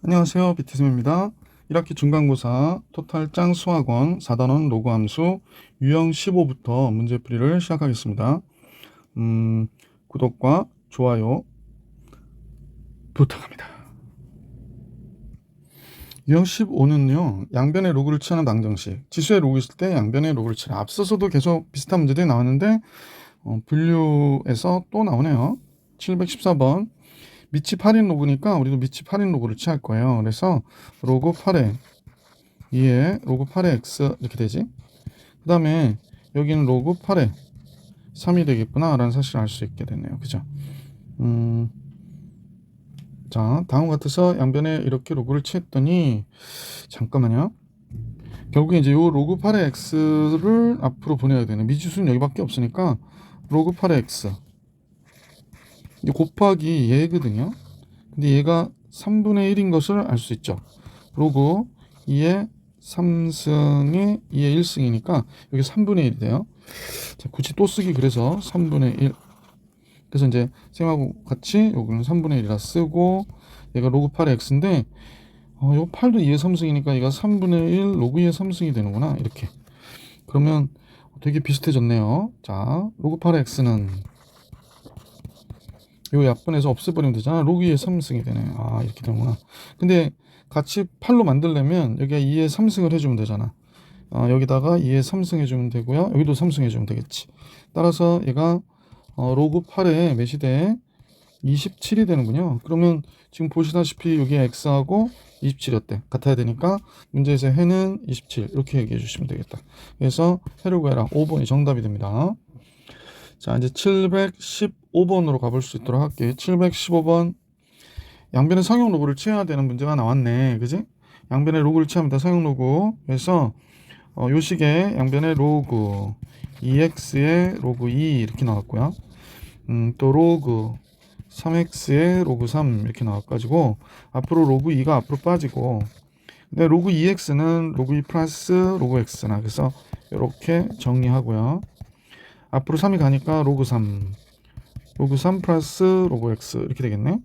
안녕하세요. 비티즘입니다. 1학기 중간고사 토탈짱 수학원 4단원 로그 함수 유형 15부터 문제풀이를 시작하겠습니다. 구독과 좋아요 부탁합니다. 유형 15는요. 양변의 로그를 취하는 방정식. 지수의 로그 있을 때 양변의 로그를 취하라. 앞서서도 계속 비슷한 문제들이 나왔는데 분류에서 또 나오네요. 714번. 밑이 8인 로그니까 우리도 밑이 8인 로그를 취할 거예요. 그래서 로그 8에 2에 로그 8의 x 이렇게 되지. 그 다음에 여기는 로그 8의 3이 되겠구나 라는 사실을 알 수 있게 됐네요. 그죠? 자, 다음 같아서 양변에 이렇게 로그를 취했더니 잠깐만요. 결국에 이제 요 로그 8의 x를 앞으로 보내야 되네. 미지수는 여기밖에 없으니까 로그 8의 x 이제 곱하기 얘거든요. 근데 얘가 3분의 1인 것을 알 수 있죠. 로그 2의 3승이 2의 1승이니까 여기 3분의 1이 돼요. 자, 굳이 또 쓰기 그래서 3분의 1. 그래서 이제 쌤하고 같이 여기는 3분의 1이라 쓰고 얘가 로그 8의 x인데 요 8도 2의 3승이니까 얘가 3분의 1 로그 2의 3승이 되는구나. 이렇게. 그러면 되게 비슷해졌네요. 자, 로그 8의 x는 요 약분해서 없애버리면 되잖아. 로그 2의 3승이 되네. 아, 이렇게 되는구나. 근데 같이 8로 만들려면 여기가 2의 3승을 해주면 되잖아. 여기다가 2의 3승 해주면 되고요. 여기도 3승 해주면 되겠지. 따라서 얘가 로그 8의 몇이 돼? 27이 되는군요. 그러면 지금 보시다시피 여기 x하고 27이었대. 같아야 되니까 문제에서 해는 27 이렇게 얘기해 주시면 되겠다. 그래서 해를 구해라. 5번이 정답이 됩니다. 자, 이제 715번으로 가볼 수 있도록 할게요. 715번. 양변의 상용 로그를 취해야 되는 문제가 나왔네. 그지? 양변의 로그를 취합니다. 상용 로그. 그래서 요 식의 양변의 로그 2x의 로그 2 이렇게 나왔고요. 또 로그 3x의 로그 3 이렇게 나와가지고 앞으로 로그 2가 앞으로 빠지고 근데 로그 2x는 로그 2 플러스 로그 x나 그래서 이렇게 정리하고요. 앞으로 3이 가니까 로그 3 로그 3 플러스 로그 x 이렇게 되겠네.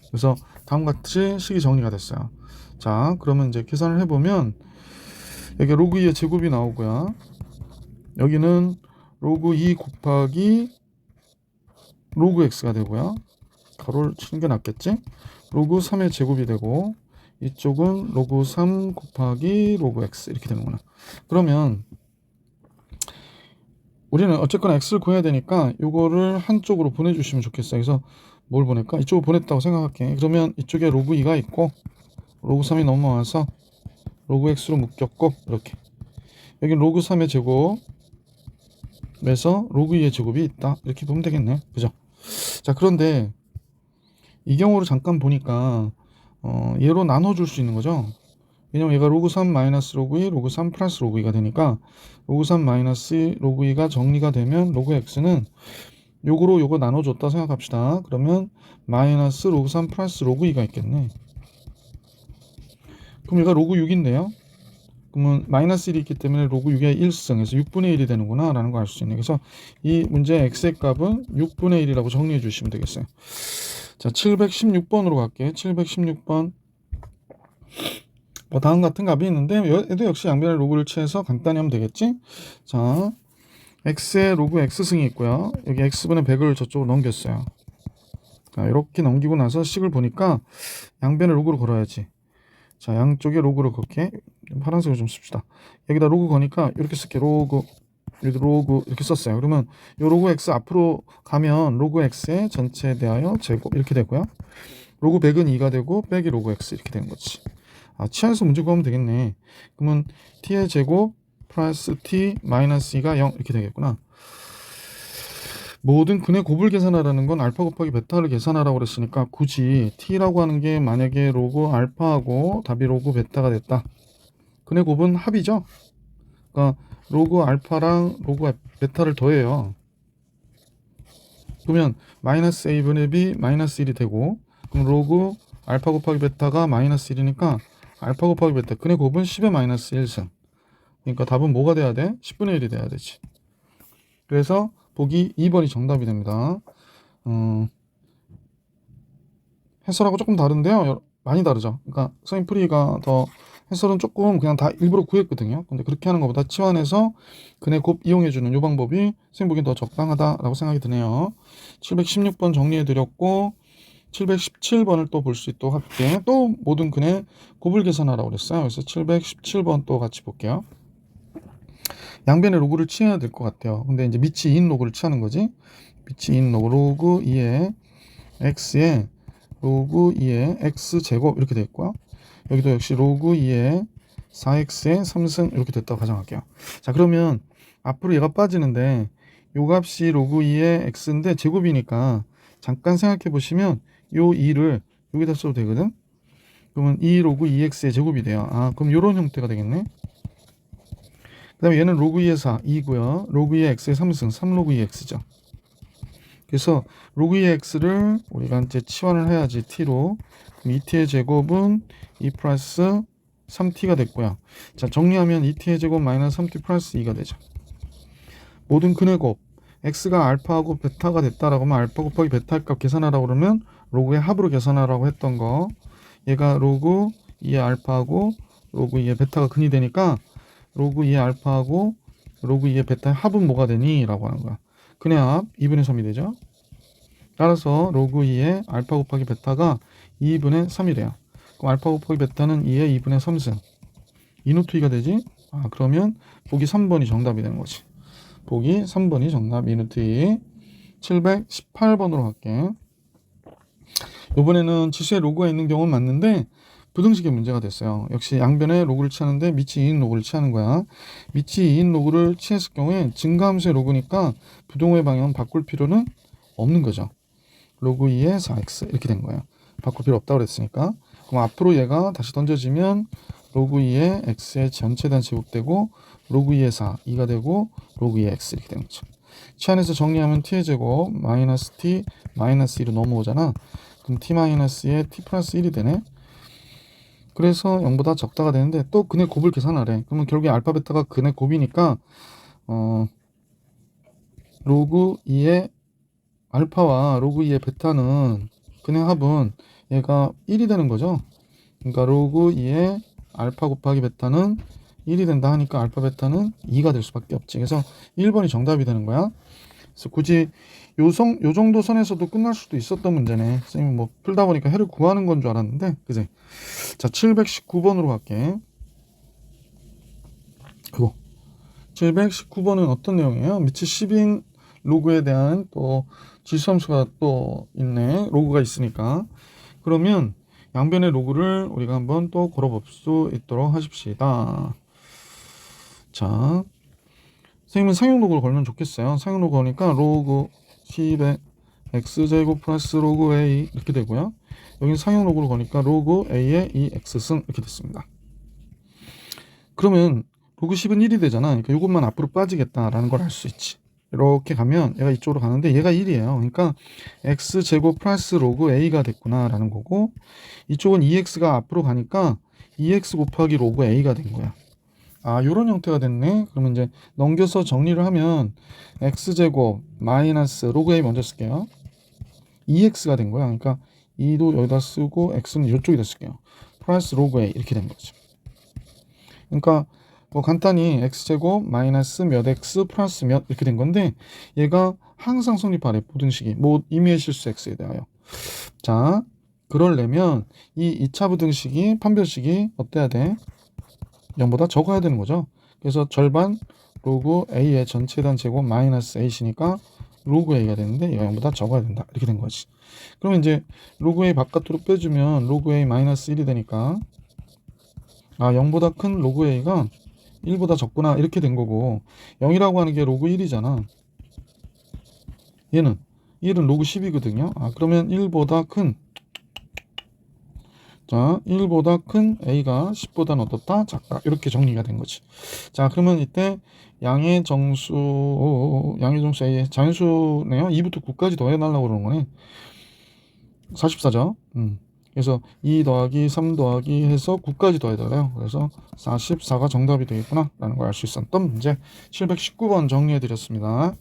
그래서 다음과 같이 식이 정리가 됐어요. 자, 그러면 이제 계산을 해보면 여기 로그 2의 제곱이 나오고요. 여기는 로그 2 곱하기 로그 x가 되고요. 가로를 치는 게 낫겠지? 로그 3의 제곱이 되고 이쪽은 로그 3 곱하기 로그 x 이렇게 되는구나. 그러면 우리는 어쨌거나 x를 구해야 되니까 이거를 한쪽으로 보내주시면 좋겠어요. 그래서 뭘 보낼까? 이쪽으로 보냈다고 생각할게. 그러면 이쪽에 로그 2가 있고 로그 3이 넘어와서 로그 x로 묶였고 이렇게 여기 로그 3의 제곱에서 로그 2의 제곱이 있다. 이렇게 보면 되겠네. 그죠? 자, 그런데 이 경우를 잠깐 보니까 얘로 나눠줄 수 있는 거죠. 왜냐면 얘가 로그 3 마이너스 로그 2, 로그 3 플러스 로그 2가 되니까 로그 3 마이너스 로그 2가 정리가 되면 로그 x는 요거로 요거 나눠줬다 생각합시다. 그러면 마이너스 로그 3 플러스 로그 2가 있겠네. 그럼 얘가 로그 6인데요. 그러면 마이너스 1이 있기 때문에 로그 6의 1승에서 6분의 1이 되는구나 라는 걸 알 수 있네. 그래서 이 문제의 x의 값은 6분의 1이라고 정리해 주시면 되겠어요. 자, 716번으로 갈게요. 716번. 뭐 다음 같은 값이 있는데 얘도 역시 양변의 로그를 취해서 간단히 하면 되겠지. 자, x의 로그 x승이 있고요. 여기 x분의 100을 저쪽으로 넘겼어요. 자, 이렇게 넘기고 나서 식을 보니까 양변의 로그를 걸어야지. 자, 양쪽에 로그를 걸게. 파란색을 좀 씁시다. 여기다 로그 거니까 이렇게 쓸게. 로그 여기도 로그 이렇게 썼어요. 그러면 이 로그 x 앞으로 가면 로그 x의 전체에 대하여 제곱 이렇게 되고요. 로그 100은 2가 되고 빼기 로그 x 이렇게 되는 거지. 치하에서 문제 구하면 되겠네. 그러면 t의 제곱 플러스 t 마이너스 2가 0 이렇게 되겠구나. 모든 근의 곱을 계산하라는 건 알파 곱하기 베타를 계산하라고 그랬으니까 굳이 t라고 하는 게 만약에 로그 알파하고 답이 로그 베타가 됐다. 근의 곱은 합이죠. 그러니까 로그 알파랑 로그 베타를 더해요. 그러면 마이너스 a분의 b 마이너스 1이 되고 그럼 로그 알파 곱하기 베타가 마이너스 1이니까 알파 곱하기 베타 근의 곱은 10의 마이너스 1승. 그러니까 답은 뭐가 돼야 돼? 10분의 1이 돼야 되지. 그래서 보기 2번이 정답이 됩니다. 해설하고 조금 다른데요. 많이 다르죠. 그러니까 선생님 풀이가 더 해설은 조금 그냥 다 일부러 구했거든요. 근데 그렇게 하는 것보다 치환해서 근의 곱 이용해주는 이 방법이 선생님 보기엔 더 적당하다라고 생각이 드네요. 716번 정리해드렸고 717번을 또 볼 수 있도록 할게. 또 모든 근의 곱을 계산하라고 그랬어요. 그래서 717번 또 같이 볼게요. 양변의 로그를 취해야 될 것 같아요. 근데 이제 밑이 2인 로그를 취하는 거지. 밑이 2인 로그, 로그 2의 x에 로그 2의 x제곱 이렇게 되겠고요. 여기도 역시 로그 2의 4x의 3승 이렇게 됐다고 가정할게요. 자, 그러면 앞으로 얘가 빠지는데 요 값이 로그 2의 x인데 제곱이니까 잠깐 생각해 보시면 요 2를 여기다 써도 되거든. 그러면 2 로그 2x의 제곱이 돼요. 아, 그럼 요런 형태가 되겠네. 그 다음에 얘는 로그 2의 4, 2고요. 로그 2의 x의 3승, 3 로그 2 x죠. 그래서 로그 2의 x를 우리가 이제 치환을 해야지 t로. 그럼 2t의 제곱은 2 플러스 3t가 됐고요. 자, 정리하면 2t의 제곱 마이너스 3t 플러스 2가 되죠. 모든 근의 곱 x가 알파하고 베타가 됐다라고 하면 알파 곱하기 베타 값 계산하라고 그러면 로그의 합으로 계산하라고 했던 거, 얘가 로그 2의 알파하고 로그 2의 베타가 근이 되니까 로그 2의 알파하고 로그 2의 베타의 합은 뭐가 되니? 라고 하는 거야. 근의 합 2분의 3이 되죠. 따라서 로그 2의 알파 곱하기 베타가 2분의 3이 돼요. 그럼 알파 곱하기 베타는 2의 2분의 3승 2루트 2가 되지? 아, 그러면 보기 3번이 정답이 되는 거지. 보기 3번이 정답. 2루트 2. 718번으로 갈게. 이번에는 지수에 로그가 있는 경우는 맞는데 부등식의 문제가 됐어요. 역시 양변에 로그를 취하는데 밑이 2인 로그를 취하는 거야. 밑이 2인 로그를 취했을 경우에 증가함수의 로그니까 부동호의 방향은 바꿀 필요는 없는 거죠. 로그 2의 4x 이렇게 된 거예요. 바꿀 필요 없다고 그랬으니까. 그럼 앞으로 얘가 다시 던져지면 로그 2의 x의 전체 단 제곱되고 로그 2의 4, 2가 되고 로그 2의 x 이렇게 되는 거죠. 치환해서 정리하면 t의 제곱 마이너스 t 마이너스 1로 넘어오잖아. 그럼 t 마이너스에 t 플러스 1이 되네. 그래서 0보다 적다가 되는데 또 근의 곱을 계산하래. 그러면 결국에 알파 베타가 근의 곱이니까 로그 2의 알파와 로그 2의 베타는 근의 합은 얘가 1이 되는 거죠. 그러니까 로그 2의 알파 곱하기 베타는 1이 된다 하니까 알파 베타는 2가 될 수밖에 없지. 그래서 1번이 정답이 되는 거야. 그래서 굳이 요 정도 선에서도 끝날 수도 있었던 문제네. 선생님 뭐 풀다 보니까 해를 구하는 건 줄 알았는데, 그지? 자, 719번으로 갈게. 그리고 719번은 어떤 내용이에요? 밑이 10인 로그에 대한 또 지수함수가 또 있네. 로그가 있으니까. 그러면 양변의 로그를 우리가 한번 또 걸어볼 수 있도록 하십시다. 자, 선생님은 상용 로그를 걸면 좋겠어요. 상용 로그 하니까 로그 10의 x제곱 플러스 로그 a 이렇게 되고요. 여기는 상용 로그를 거니까 로그 a의 2x승 이렇게 됐습니다. 그러면 로그 10은 1이 되잖아. 그러니까 이것만 앞으로 빠지겠다라는 걸 알 수 있지. 이렇게 가면 얘가 이쪽으로 가는데 얘가 1이에요. 그러니까 x제곱 플러스 로그 a가 됐구나 라는 거고, 이쪽은 2x가 앞으로 가니까 2x 곱하기 로그 a가 된 거야. 아, 요런 형태가 됐네. 그러면 이제 넘겨서 정리를 하면 x제곱 마이너스 로그 a 먼저 쓸게요. 2x가 된 거야. 그러니까 2도 여기다 쓰고 x는 이쪽에다 쓸게요. 플러스 로그 a 이렇게 된 거지. 그러니까 뭐 간단히 x제곱 마이너스 몇 x 플러스 몇 이렇게 된 건데, 얘가 항상 성립하래. 부등식이 뭐 임의의 실수 x에 대하여. 자, 그러려면 이 2차 부등식이 판별식이 어때야 돼? 0보다 적어야 되는 거죠. 그래서 절반 로그 a의 전체단 제곱 마이너스 a시니까 로그 a가 되는데 얘가 0보다 적어야 된다. 이렇게 된 거지. 그러면 이제 로그 a 바깥으로 빼주면 로그 a 마이너스 1이 되니까, 아, 0보다 큰 로그 a가 1보다 적구나 이렇게 된 거고, 0이라고 하는 게 로그 1이잖아. 얘는 1은 로그 10이거든요. 아, 그러면 1보다 큰, 자, 1보다 큰 a가 10보다는 어떻다? 작다. 이렇게 정리가 된 거지. 자, 그러면 이때 양의 정수 a의 자연수네요. 2부터 9까지 더해달라고 그러는 거네. 44죠. 그래서 2 더하기 3 더하기 해서 9까지 더해달래요. 그래서 44가 정답이 되겠구나 라는 걸 알 수 있었던 문제. 719번 정리해 드렸습니다.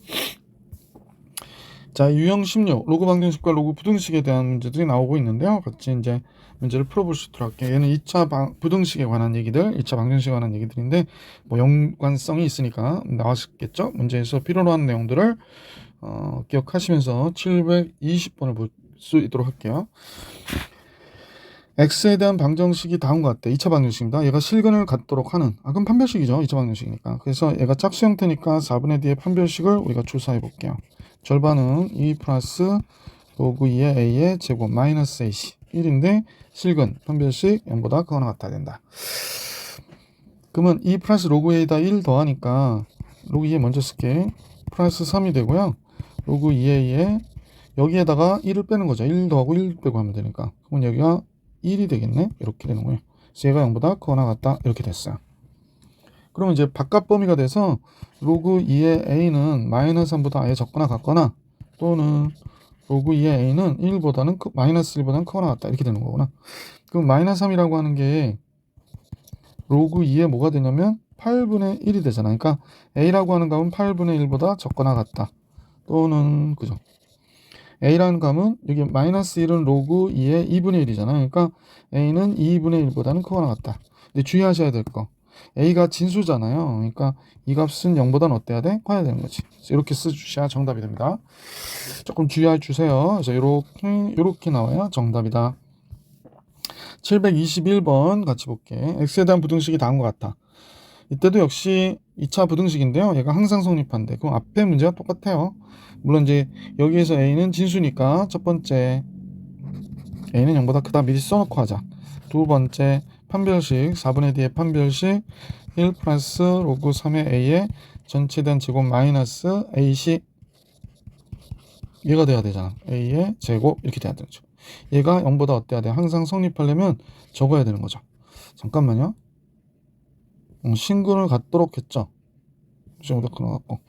자, 유형 16 로그 방정식과 로그 부등식에 대한 문제들이 나오고 있는데요. 같이 이제 문제를 풀어볼 수 있도록 할게요. 얘는 2차 부등식에 관한 얘기들, 2차 방정식에 관한 얘기들인데 뭐 연관성이 있으니까 나왔겠죠. 문제에서 필요로 하는 내용들을 기억하시면서 720번을 볼 수 있도록 할게요. x에 대한 방정식이 다음과 같대. 2차 방정식입니다. 얘가 실근을 갖도록 하는, 그럼 판별식이죠. 2차 방정식이니까. 그래서 얘가 짝수 형태니까 4분의 D의 판별식을 우리가 조사해 볼게요. 절반은 2 플러스 로그 2의 a의 제곱 마이너스 ac 1인데 실근 판별식 0보다 크거나 같아야 된다. 그러면 2 플러스 로그 a에다 1 더하니까 로그 2에 먼저 쓸게. 플러스 3이 되고요. 로그 2a에 여기에다가 1을 빼는 거죠. 1 더하고 1 빼고 하면 되니까. 그러면 여기가 1이 되겠네. 이렇게 되는 거예요. 그래서 얘가 0보다 크거나 같다. 이렇게 됐어요. 그러면 이제 바깥 범위가 돼서 로그 2의 a는 마이너스 3보다 아예 적거나 같거나 또는 로그 2의 a는 1보다는 마이너스 1보다는 크거나 같다. 이렇게 되는 거구나. 그럼 마이너스 3이라고 하는 게 로그 2에 뭐가 되냐면 8분의 1이 되잖아. 그러니까 a라고 하는 값은 8분의 1보다 적거나 같다. 또는 그죠. a라는 값은 여기 마이너스 1은 로그 2의 2분의 1이잖아. 그러니까 a는 2분의 1보다는 크거나 같다. 근데 주의하셔야 될 거. a가 진수잖아요. 그러니까 이 값은 0보다는 어때야 돼? 커야 되는 거지. 이렇게 써주셔야 정답이 됩니다. 조금 주의해 주세요. 그래서 이렇게 나와야 정답이다. 721번 같이 볼게. x에 대한 부등식이 다음과 같아. 이때도 역시 2차 부등식인데요. 얘가 항상 성립한대. 그럼 앞에 문제가 똑같아요. 물론 이제 여기에서 a는 진수니까 첫 번째 a는 0보다 크다 미리 써놓고 하자. 두 번째 판별식 4분의 D의 판별식 1 플러스 로그 3의 a의 전체 된 제곱 마이너스 ac 얘가 돼야 되잖아. a의 제곱 이렇게 돼야 되죠. 얘가 0보다 어때야 돼? 항상 성립하려면 적어야 되는 거죠. 잠깐만요. 신근을 갖도록 했죠. 지금부터 끊어갖고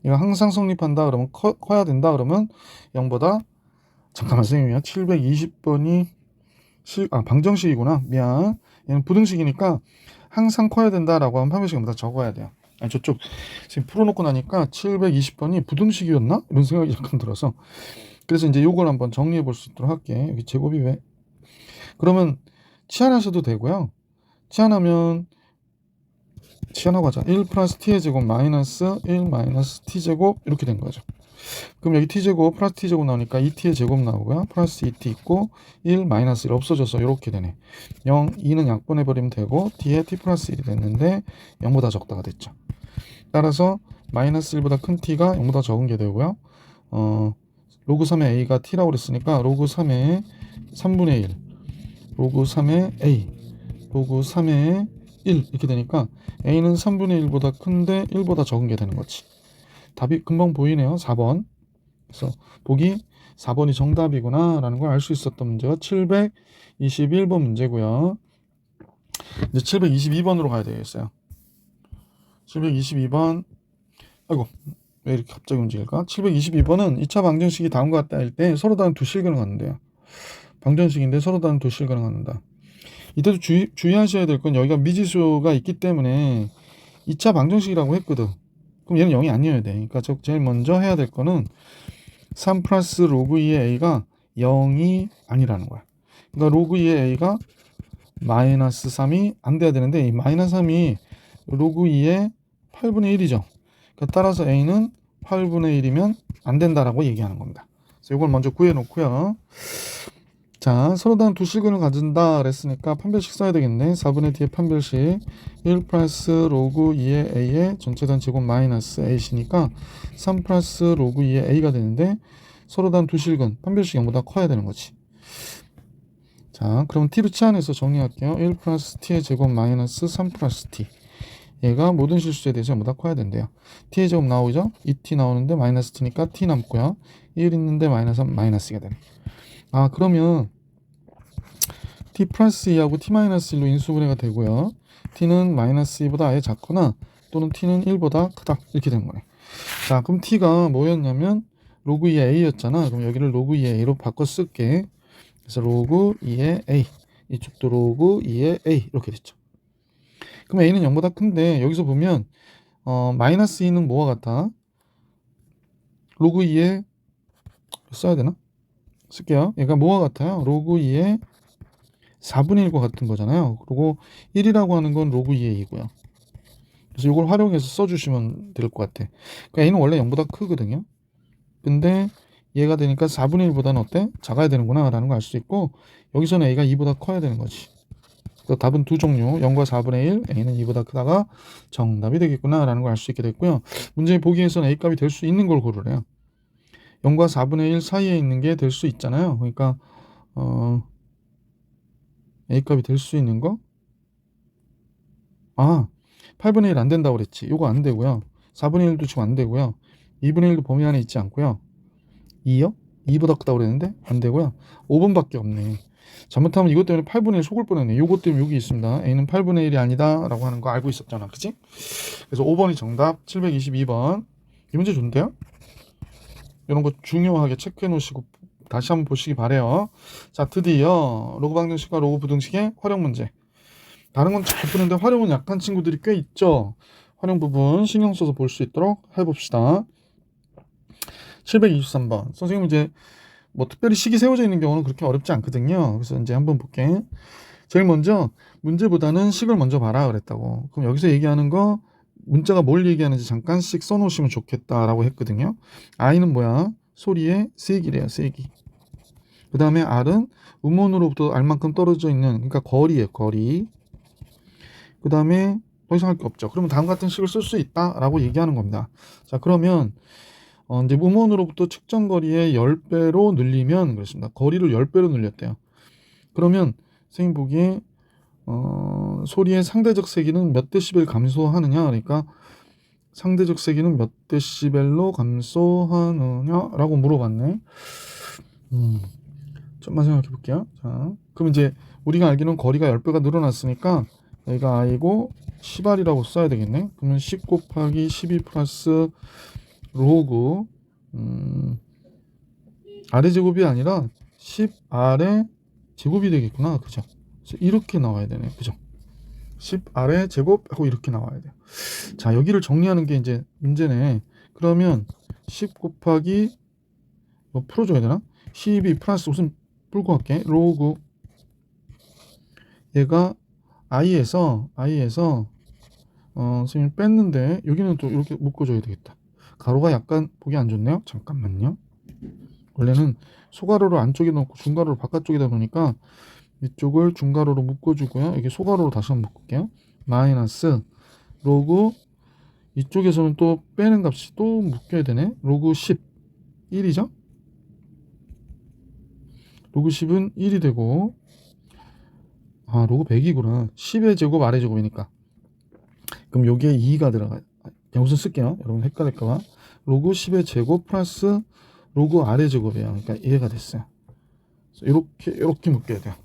얘가 항상 성립한다 그러면 커야 된다 그러면 0보다 잠깐만 선생님이요. 720번이 방정식이구나. 미안. 얘는 부등식이니까 항상 커야 된다라고 하면 판별식 0보다 적어야 돼요. 아니, 저쪽 지금 풀어놓고 나니까 720번이 부등식이었나? 이런 생각이 약간 들어서 그래서 이제 요걸 한번 정리해 볼 수 있도록 할게. 여기 제곱이 왜? 그러면 치환하셔도 되고요. 치환하면 치환하고 하자. 1 플러스 t의 제곱 마이너스 1 마이너스 t제곱 이렇게 된 거죠. 그럼 여기 t제곱 플러스 t제곱 나오니까 2t의 제곱 나오고요. 플러스 2t 있고 1 마이너스 1 없어져서 이렇게 되네. 0, 2는 약분해버리면 되고 t에 t 플러스 1이 됐는데 0보다 적다가 됐죠. 따라서 마이너스 1보다 큰 t가 0보다 적은 게 되고요. 로그 3의 a가 t라고 그랬으니까 로그 3의 3분의 1 로그 3의 a 로그 3의 1 이렇게 되니까 a는 3분의 1보다 큰데 1보다 적은 게 되는 거지. 답이 금방 보이네요. 4번. 그래서 보기 4번이 정답이구나 라는 걸 알 수 있었던 문제가 721번 문제고요. 이제 722번으로 가야 되겠어요. 722번 아이고 왜 이렇게 갑자기 움직일까? 722번은 2차 방정식이 다음과 같다 할 때 서로 다른 두 실근을 갖는데요. 방정식인데 서로 다른 두 실근을 갖는다. 이때도 주의하셔야 될 건 여기가 미지수가 있기 때문에 2차 방정식이라고 했거든. 그럼 얘는 0이 아니어야 돼. 그러니까 제일 먼저 해야 될 거는 3 플러스 로그 2의 a가 0이 아니라는 거야. 그러니까 로그 2의 a가 마이너스 3이 안 돼야 되는데 이 마이너스 3이 로그 2의 8분의 1이죠. 그러니까 따라서 a는 8분의 1이면 안 된다라고 얘기하는 겁니다. 그래서 이걸 먼저 구해 놓고요. 자, 서로 다른 두 실근을 가진다 그랬으니까 판별식 써야 되겠네. 4분의 D의 판별식 1 플러스 로그 2의 a의 전체단 제곱 마이너스 ac니까 3 플러스 로그 2의 a가 되는데 서로 다른 두 실근 판별식 0보다 커야 되는 거지. 자, 그럼 t로 치환해서 정리할게요. 1 플러스 t의 제곱 마이너스 3 플러스 t 얘가 모든 실수에 대해서 0보다 커야 된대요. t의 제곱 나오죠? 2t 나오는데 마이너스 t니까 t 남고요. 1 있는데 마이너스 3 마이너스가 되네. 그러면 t 플러스 2하고 t 마이너스 1로 인수분해가 되고요. t는 마이너스 2보다 아예 작거나 또는 t는 1보다 크다 이렇게 된 거네. 자, 그럼 t가 뭐였냐면 로그 2의 a였잖아. 그럼 여기를 로그 2의 a로 바꿔 쓸게. 그래서 로그 2의 a 이쪽도 로그 2의 a 이렇게 됐죠. 그럼 a는 0보다 큰데 여기서 보면 마이너스 2는 뭐와 같아? 로그 2의 써야 되나? 쓸게요. 얘가 뭐와 같아요? 로그 2의 4분의 1과 같은 거잖아요. 그리고 1이라고 하는 건 로그 2의 2고요. 그래서 이걸 활용해서 써주시면 될 것 같아. 그러니까 얘는 원래 0보다 크거든요. 근데 얘가 되니까 4분의 1보다는 어때? 작아야 되는구나 라는 걸 알 수 있고, 여기서는 a가 2보다 커야 되는 거지. 그래서 답은 두 종류, 0과 4분의 1, a는 2보다 크다가 정답이 되겠구나 라는 걸 알 수 있게 됐고요. 문제 보기에서는 a 값이 될 수 있는 걸 고르래요. 0과 4분의 1 사이에 있는 게 될 수 있잖아요. 그러니까 a 값이 될 수 있는 거? 8분의 1 안 된다고 그랬지. 요거 안 되고요. 4분의 1도 지금 안 되고요. 2분의 1도 범위 안에 있지 않고요. 2요? 2보다 크다고 그랬는데 안 되고요. 5번밖에 없네. 잘못하면 이것 때문에 8분의 1 속을 뻔했네. 요것 때문에 여기 있습니다. a는 8분의 1이 아니다 라고 하는 거 알고 있었잖아. 그치? 그래서 5번이 정답. 722번. 이 문제 좋은데요? 이런 거 중요하게 체크해 놓으시고 다시 한번 보시기 바래요. 자, 드디어 로그 방정식과 로그 부등식의 활용 문제. 다른 건 잘 푸는데 활용은 약한 친구들이 꽤 있죠. 활용 부분 신경 써서 볼 수 있도록 해봅시다. 723번. 선생님 이제 뭐 특별히 식이 세워져 있는 경우는 그렇게 어렵지 않거든요. 그래서 이제 한번 볼게. 제일 먼저 문제보다는 식을 먼저 봐라 그랬다고. 그럼 여기서 얘기하는 거 문자가 뭘 얘기하는지 잠깐씩 써놓으시면 좋겠다라고 했거든요. i는 뭐야? 소리의 세기래요. 세기. 그 다음에 r은 음원으로부터 r만큼 떨어져 있는, 그러니까 거리예요. 거리. 그 다음에 더 이상 할 게 없죠. 그러면 다음 같은 식을 쓸 수 있다라고 얘기하는 겁니다. 자, 그러면 이제 음원으로부터 측정 거리의 10배로 늘리면 그렇습니다. 거리를 10배로 늘렸대요. 그러면 선생님 보기에 소리의 상대적 세기는 몇 데시벨 감소하느냐? 그러니까 상대적 세기는 몇 데시벨로 감소하느냐라고 물어봤네. 좀만 생각해 볼게요. 자, 그럼 이제 우리가 알기로는 거리가 10배가 늘어났으니까 여기가 i고 10r이라고 써야 되겠네. 그러면 10 곱하기 12 플러스 로그 r의 제곱이 아니라 10r의 제곱이 되겠구나. 그죠? 그래서 이렇게 나와야 되네. 그죠? 10r의 제곱 하고 이렇게 나와야 돼요. 자, 여기를 정리하는 게 이제 문제네. 그러면 10 곱하기 뭐 풀어줘야 되나? 12 플러스 무슨 풀고 할게. 로그 얘가 i에서 선생님 뺐는데 여기는 또 이렇게 묶어줘야 되겠다. 가로가 약간 보기 안 좋네요. 잠깐만요. 원래는 소가로를 안쪽에 넣고 중가로를 바깥쪽에다 놓으니까 이쪽을 중가로로 묶어주고요. 여기 소가로로 다시 한번 묶을게요. 마이너스 로그 이쪽에서는 또 빼는 값이 또 묶여야 되네. 로그 10 1이죠. 로그 10은 1이 되고 로그 100이구나. 10의 제곱 아래 제곱이니까. 그럼 여기에 2가 들어가요. 여기서 쓸게요. 여러분 헷갈릴까봐. 로그 10의 제곱 플러스 로그 아래 제곱이에요. 그러니까 이해가 됐어요. 이렇게 묶여야 돼요.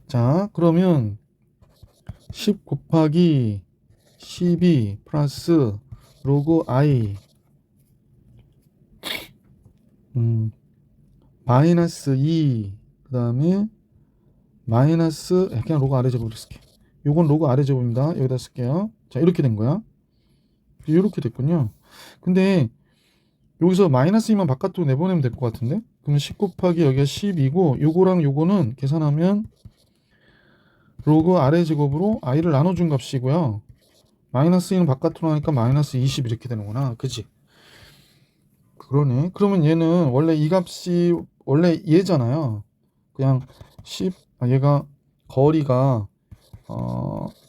자, 그러면 10 곱하기 12 플러스 로그 i 마이너스 2 그 다음에 마이너스 그냥 로그 아래 제곱으로 쓸게. 요건 로그 아래 제곱입니다. 여기다 쓸게요. 자, 이렇게 된 거야. 이렇게 됐군요. 근데 여기서 마이너스 2만 바깥으로 내보내면 될 것 같은데? 그러면 10 곱하기 여기가 10이고 요거랑 요거는 계산하면 로그 아래 제곱으로 i를 나눠준 값이고요. 마이너스 2는 바깥으로 나니까 마이너스 20 이렇게 되는구나. 그치? 그러네. 그러면 얘는 원래 이 값이 원래 얘잖아요. 그냥 10, 얘가 거리가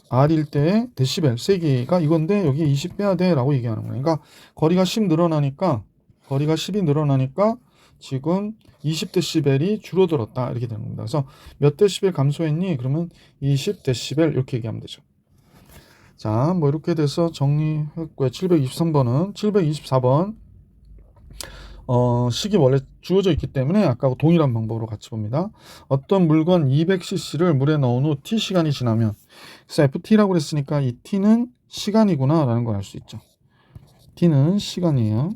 r일 때 데시벨 세기가 이건데 여기 20 빼야 돼 라고 얘기하는 거예요. 그러니까 거리가 10 늘어나니까 거리가 10이 늘어나니까 지금 20데시벨이 줄어들었다 이렇게 되는 겁니다. 그래서 몇 데시벨 감소했니? 그러면 20데시벨 이렇게 얘기하면 되죠. 자, 뭐 이렇게 돼서 정리했고요. 723번은 724번 식이 원래 주어져 있기 때문에 아까 동일한 방법으로 같이 봅니다. 어떤 물건 200cc를 물에 넣은 후 t 시간이 지나면, 그래서 ft라고 그랬으니까 이 t는 시간이구나 라는 걸 알 수 있죠. t는 시간이에요.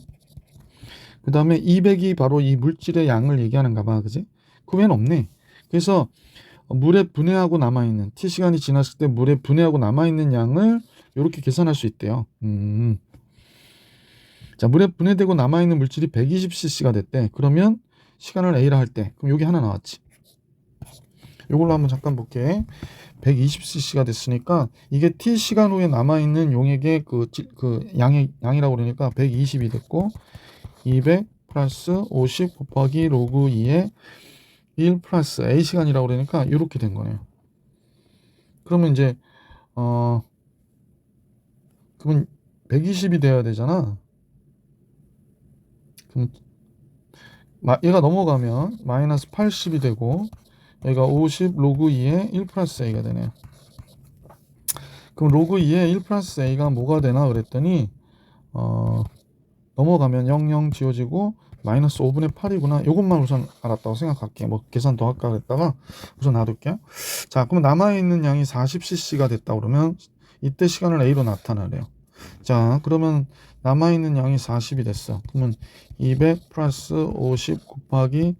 그 다음에 200이 바로 이 물질의 양을 얘기하는가 봐. 그지? 그 외엔 없네. 그래서 물에 분해하고 남아있는 t 시간이 지났을 때 물에 분해하고 남아있는 양을 이렇게 계산할 수 있대요. 자, 물에 분해되고 남아있는 물질이 120cc가 됐대. 그러면 시간을 A라 할 때 그럼 여기 하나 나왔지. 이걸로 한번 잠깐 볼게. 120cc가 됐으니까 이게 t 시간 후에 남아있는 용액의 그 양이라고 그러니까 120이 됐고 200 플러스 50 곱하기 로그 2의 1 플러스 a 시간이라고 그러니까 이렇게 된 거네요. 그러면 이제 그러면 120이 돼야 되잖아. 그럼 얘가 넘어가면 마이너스 80이 되고 얘가 50 로그 2의 1 플러스 a가 되네요. 그럼 로그 2의 1 플러스 a가 뭐가 되나 그랬더니 넘어가면 00 지워지고 마이너스 5분의 8이구나. 이것만 우선 알았다고 생각할게. 뭐 계산 더 할까 그랬다가 우선 놔둘게요. 자, 그럼 남아있는 양이 40cc가 됐다 그러면 이때 시간을 a로 나타나래요. 자, 그러면 남아있는 양이 40이 됐어. 그러면 200 플러스 50 곱하기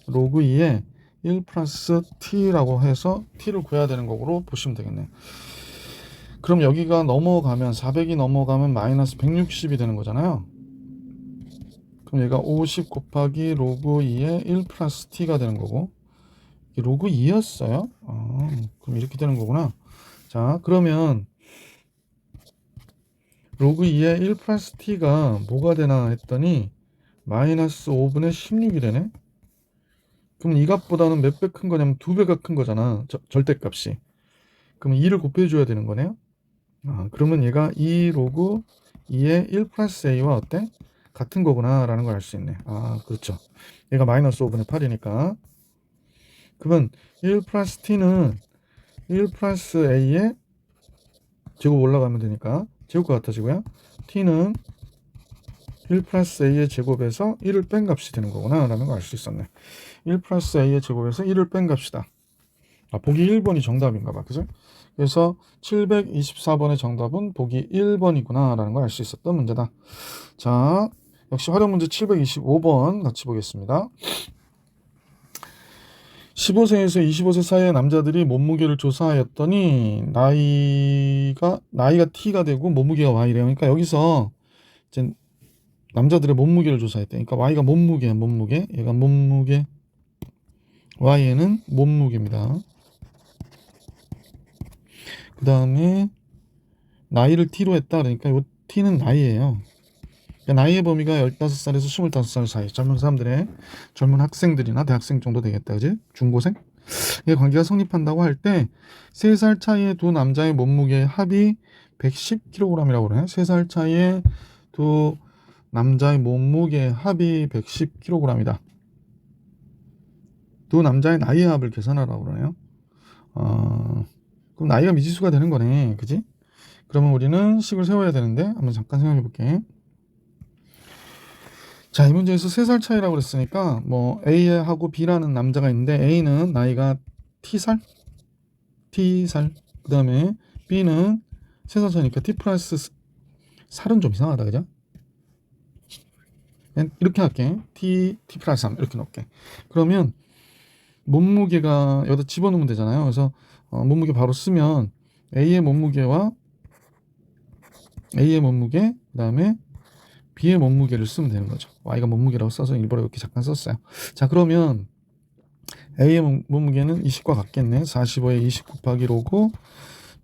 로그 2에 1 플러스 t라고 해서 t를 구해야 되는 거로 보시면 되겠네요. 그럼 여기가 넘어가면 400이 넘어가면 마이너스 160이 되는 거잖아요. 그럼 얘가 50 곱하기 로그 2의 1 플러스 t가 되는 거고 이게 로그 2였어요. 그럼 이렇게 되는 거구나. 자, 그러면 로그 2의 1 플러스 t가 뭐가 되나 했더니 마이너스 5분의 16이 되네. 그럼 이 값보다는 몇 배 큰 거냐면 2배가 큰 거잖아. 절대값이. 그럼 2를 곱해줘야 되는 거네요. 그러면 얘가 2 로그 2의 1 플러스 a와 어때? 같은 거구나 라는 걸 알 수 있네. 그렇죠. 얘가 마이너스 5분의 8이니까. 그러면 1 플러스 t는 1 플러스 a의 제곱 올라가면 되니까 제곱과 같아지고요. t는 1 플러스 a의 제곱에서 1을 뺀 값이 되는 거구나 라는 걸 알 수 있었네. 1 플러스 a의 제곱에서 1을 뺀 값이다. 보기 1번이 정답인가 봐. 그죠? 그래서 724번의 정답은 보기 1번이구나 라는 걸 알 수 있었던 문제다. 자, 역시 활용 문제 725번 같이 보겠습니다. 15세에서 25세 사이의 남자들이 몸무게를 조사하였더니 나이가 t가 되고 몸무게가 y래요. 그러니까 여기서 이제 남자들의 몸무게를 조사했대. 그러니까 y가 몸무게. 얘가 몸무게. y는 몸무게입니다. 그 다음에 나이를 t로 했다. 그러니까 이 t는 나이예요. 그러니까 나이의 범위가 15살에서 25살 사이. 젊은 학생들이나 대학생 정도 되겠다. 그지? 중고생? 이 관계가 성립한다고 할 때 3살 차이의 두 남자의 몸무게 합이 110kg이라고 그러네. 3살 차이의 두 남자의 몸무게 합이 110kg이다. 두 남자의 나이의 합을 계산하라고 그러네요. 그럼 나이가 미지수가 되는 거네. 그지? 그러면 우리는 식을 세워야 되는데 한번 잠깐 생각해 볼게. 자, 이 문제에서 3살 차이라고 그랬으니까 뭐 A하고 B라는 남자가 있는데 A는 나이가 T살? 그 다음에 B는 3살 차이니까 T 플러스 살은 좀 이상하다. 그죠? 이렇게 할게. T 플러스 3 이렇게 넣을게. 그러면 몸무게가 여기다 집어넣으면 되잖아요. 그래서 몸무게 바로 쓰면 A의 몸무게 그 다음에 B의 몸무게를 쓰면 되는 거죠. Y가 몸무게라고 써서 일부러 이렇게 잠깐 썼어요. 자, 그러면 A의 몸무게는 20과 같겠네. 45에 20 곱하기 로그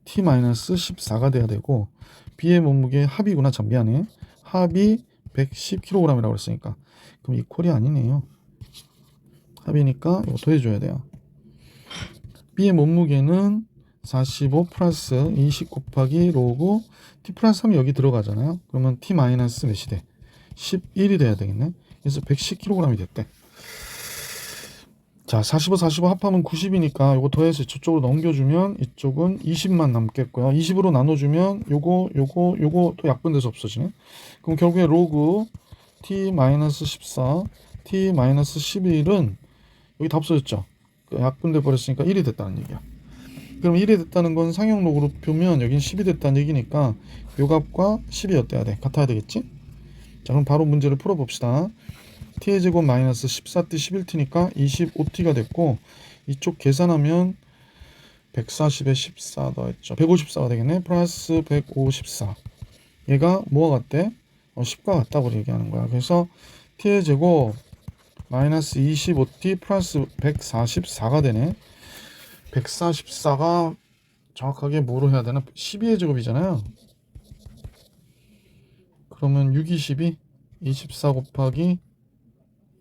T-14가 돼야 되고 B의 몸무게 합이구나. 참 미안해. 합이 110kg이라고 했으니까 그럼 이퀄이 아니네요. 합이니까 이거 더해줘야 돼요. B의 몸무게는 45 플러스 20 곱하기 로그 T 플러스 3이 여기 들어가잖아요. 그러면 T 마이너스 몇이 돼? 11이 돼야 되겠네. 그래서 110kg이 됐대. 자, 45 합하면 90이니까 요거 더해서 저쪽으로 넘겨주면 이쪽은 20만 남겠고요. 20으로 나눠주면 요거 또 약분돼서 없어지네. 그럼 결국에 로그 T-14 T-11은 여기 다 없어졌죠. 약분돼 버렸으니까 1이 됐다는 얘기야. 그럼 1이 됐다는 건 상형 로그로 표면 여긴 10이 됐다는 얘기니까 요 값과 10이 어때야 돼? 같아야 되겠지? 자, 그럼 바로 문제를 풀어봅시다. t의 제곱 마이너스 14t 11t니까 25t가 됐고 이쪽 계산하면 140에 14 더했죠. 154가 되겠네. 플러스 154. 얘가 뭐가 같대? 10과 같다고 얘기하는 거야. 그래서 t의 제곱 마이너스 25t 플러스 144가 되네. 144가 정확하게 뭐로 해야 되나? 12의 제곱이잖아요. 그러면 6, 22, 24 곱하기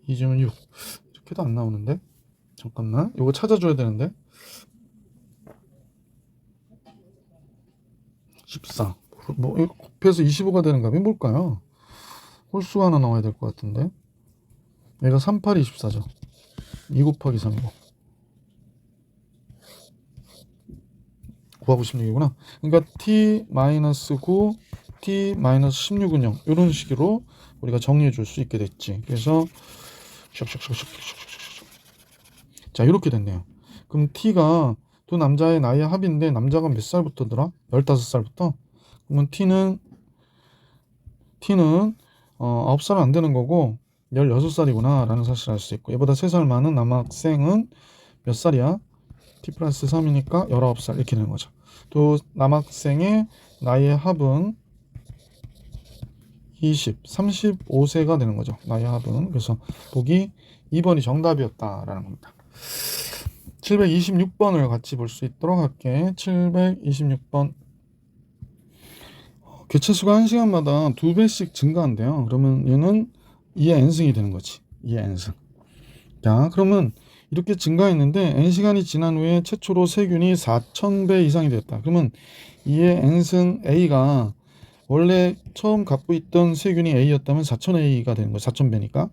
2주면 6. 이렇게도 안 나오는데? 잠깐만. 이거 찾아줘야 되는데. 14. 뭐, 이거 곱해서 25가 되는 값이 뭘까요? 홀수가 하나 나와야 될 것 같은데. 얘가 38, 24죠. 2 곱하기 3이고. 9하고 16이구나. 그러니까 t-9, t-16은 0. 이런 식으로 우리가 정리해 줄 수 있게 됐지. 그래서 자, 이렇게 됐네요. 그럼 t가 두 남자의 나이의 합인데 남자가 몇 살부터더라? 15살부터? 그러면 t는 9살은 안 되는 거고 16살이구나 라는 사실을 알 수 있고, 얘보다 3살 많은 남학생은 몇 살이야? t 플러스 3이니까 19살 이렇게 되는 거죠. 또 남학생의 나이의 합은 35세가 되는 거죠. 나이의 합은. 그래서 보기 2번이 정답이었다라는 겁니다. 726번을 같이 볼 수 있도록 할게. 726번. 개체수가 1시간마다 2배씩 증가한대요. 그러면 얘는 2의 n승이 되는 거지. 2의 n승. 자, 그러면 이렇게 증가했는데 n시간이 지난 후에 최초로 세균이 4000배 이상이 됐다. 그러면 2의 n승 a가 원래 처음 갖고 있던 세균이 a였다면 4000a가 되는 거야. 4000배니까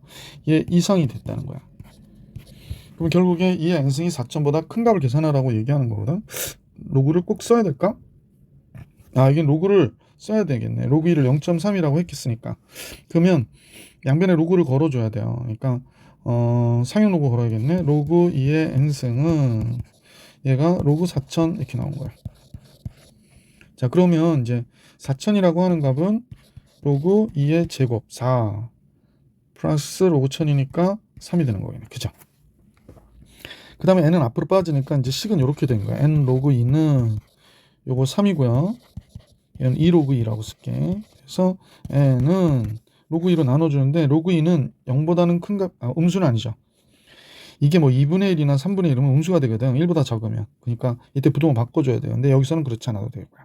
얘 이상이 됐다는 거야. 그럼 결국에 2의 n승이 4000보다 큰 값을 계산하라고 얘기하는 거거든. 로그를 꼭 써야 될까? 아, 이게 로그를 써야 되겠네. 로그 2를 0.3이라고 했겠으니까. 그러면 양변에 로그를 걸어줘야 돼요. 그러니까 상용 로그 걸어야겠네. 로그 2의 n승은 얘가 로그 4000 이렇게 나온 거야. 자, 그러면 이제 4000이라고 하는 값은 로그 2의 제곱 4 플러스 로그 1000이니까 3이 되는 거겠네. 그죠? 그 다음에 n은 앞으로 빠지니까 이제 식은 이렇게 된 거야. n 로그 2는 요거 3이고요. 얘는 2 로그 2라고 쓸게. 그래서 n은 로그 2로 나눠주는데 로그 2는 0보다는 큰 값, 음수는 아니죠. 이게 뭐 2분의 1이나 3분의 1이면 음수가 되거든. 1보다 적으면. 그러니까 이때 부동을 바꿔줘야 돼요. 근데 여기서는 그렇지 않아도 되고요.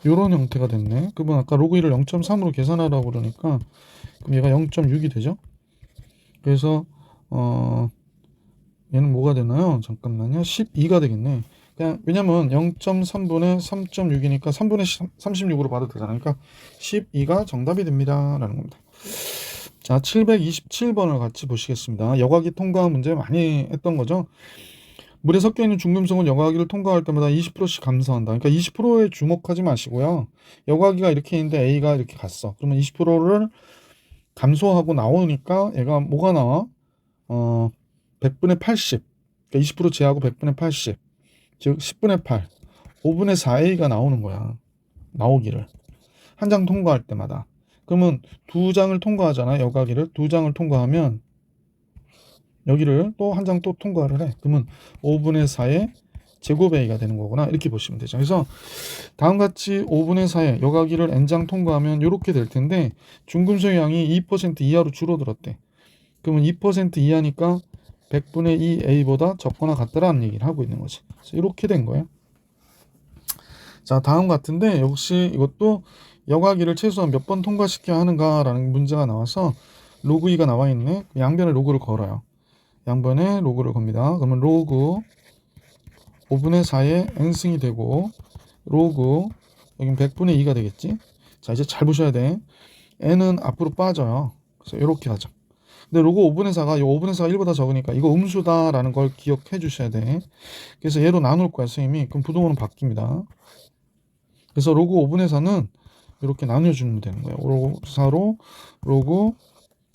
요런 형태가 됐네. 그러면 아까 로그 1을 0.3으로 계산하라고 그러니까 그럼 얘가 0.6이 되죠. 그래서 얘는 뭐가 되나요? 잠깐만요. 12가 되겠네. 그냥 왜냐면 0.3분의 3.6이니까 3분의 36으로 봐도 되잖아요. 그러니까 12가 정답이 됩니다. 라는 겁니다. 자, 727번을 같이 보시겠습니다. 여과기 통과 문제 많이 했던 거죠. 물에 섞여 있는 중금속은 여과기를 통과할 때마다 20%씩 감소한다. 그러니까 20%에 주목하지 마시고요. 여과기가 이렇게 있는데 A가 이렇게 갔어. 그러면 20%를 감소하고 나오니까 얘가 뭐가 나와? 100분의 80. 그러니까 20% 제하고 100분의 80. 즉 10분의 8. 5분의 4A가 나오는 거야. 나오기를. 한 장 통과할 때마다. 그러면 두 장을 통과하잖아. 여과기를. 두 장을 통과하면 여기를 또 한 장 또 통과를 해. 그러면 5분의 4의 제곱 A가 되는 거구나. 이렇게 보시면 되죠. 그래서 다음같이 5분의 4의 여과기를 n장 통과하면 이렇게 될 텐데 중금속 양이 2% 이하로 줄어들었대. 그러면 2% 이하니까 100분의 2 A보다 적거나 같다라는 얘기를 하고 있는 거지. 그래서 이렇게 된 거예요. 자, 다음 같은데 역시 이것도 여과기를 최소한 몇 번 통과시켜야 하는가라는 문제가 나와서 로그 2가 나와 있네. 양변에 로그를 걸어요. 양변에 로그를 겁니다. 그러면 로그 5분의 4의 n승이 되고 로그 여긴 100분의 2가 되겠지. 자, 이제 잘 보셔야 돼. n은 앞으로 빠져요. 그래서 이렇게 하죠. 근데 로그 5분의 4가 이 5분의 4가 1보다 적으니까 이거 음수다라는 걸 기억해 주셔야 돼. 그래서 얘로 나눌 거야, 선생님이. 그럼 부동호는 바뀝니다. 그래서 로그 5분의 4는 이렇게 나눠주면 되는 거예요. 로그 4로 로그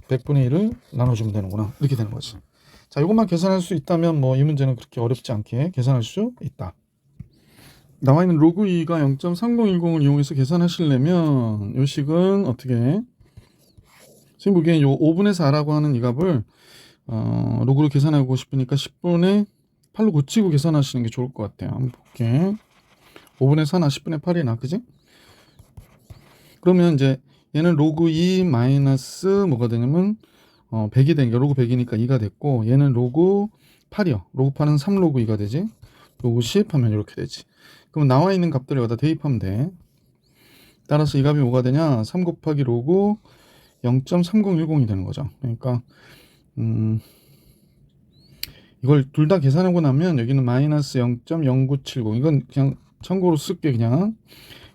100분의 1을 나눠주면 되는구나. 이렇게 되는 거지. 자, 이것만 계산할 수 있다면 뭐 이 문제는 그렇게 어렵지 않게 계산할 수 있다. 나와 있는 로그 2가 0.3010을 이용해서 계산하시려면 이 식은 어떻게 지금 보기엔 요 5분의 4라고 하는 이 값을 로그로 계산하고 싶으니까 10분의 8로 고치고 계산하시는 게 좋을 것 같아요. 한번 볼게. 5분의 4나 10분의 8이나 그지? 그러면 이제 얘는 로그 2 마이너스 뭐가 되냐면 100이 되니까 로그 100이니까 2가 됐고, 얘는 로그 8이요. 로그 8은 3 로그 2가 되지. 로그 10 하면 이렇게 되지. 그럼 나와 있는 값들을 여기다 대입하면 돼. 따라서 이 값이 뭐가 되냐? 3 곱하기 로그 0.3010이 되는 거죠. 그러니까 이걸 둘 다 계산하고 나면 여기는 마이너스 0.0970, 이건 그냥 참고로 쓸게. 그냥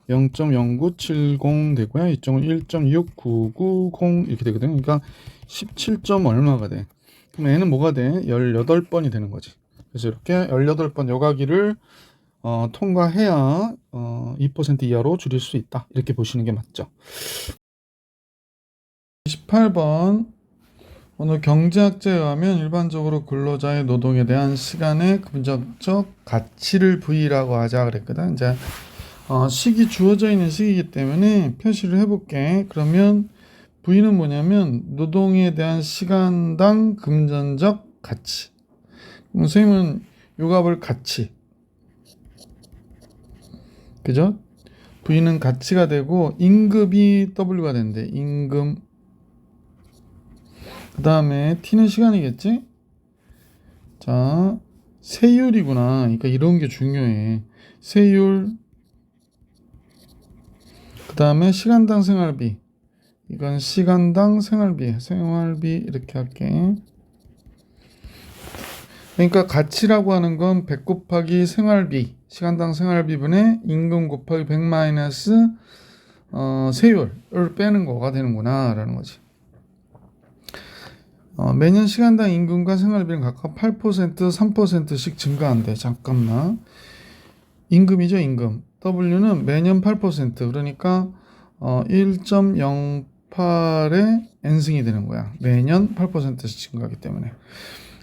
0.0970 되고요. 이쪽은 1.69990 이렇게 되거든요. 그러니까 17점 얼마가 돼. 그럼 얘는 뭐가 돼? 18번이 되는 거지. 그래서 이렇게 18번 요가기를 통과해야 2% 이하로 줄일 수 있다. 이렇게 보시는 게 맞죠. 28번, 오늘 경제학자에 의하면 일반적으로 근로자의 노동에 대한 시간의 금전적 가치를 V라고 하자 그랬거든. 이제 식이 주어져 있는 식이기 때문에 표시를 해볼게. 그러면 V는 뭐냐면 노동에 대한 시간당 금전적 가치. 그럼 선생님은 요 값을 가치, 그죠? V는 가치가 되고 임금이 W가 된대. 임금. 그 다음에 T는 시간이겠지? 자, 세율이구나. 그러니까 이런 게 중요해. 세율. 그 다음에 시간당 생활비. 이건 시간당 생활비. 생활비 이렇게 할게. 그러니까 가치라고 하는 건 100 곱하기 생활비. 시간당 생활비분의 임금 곱하기 100 마이너스 세율을 빼는 거가 되는구나 라는 거지. 매년 시간당 임금과 생활비는 각각 8%, 3%씩 증가한대. 잠깐만. 임금이죠, 임금. W는 매년 8%, 그러니까 1.08의 N승이 되는 거야. 매년 8%씩 증가하기 때문에.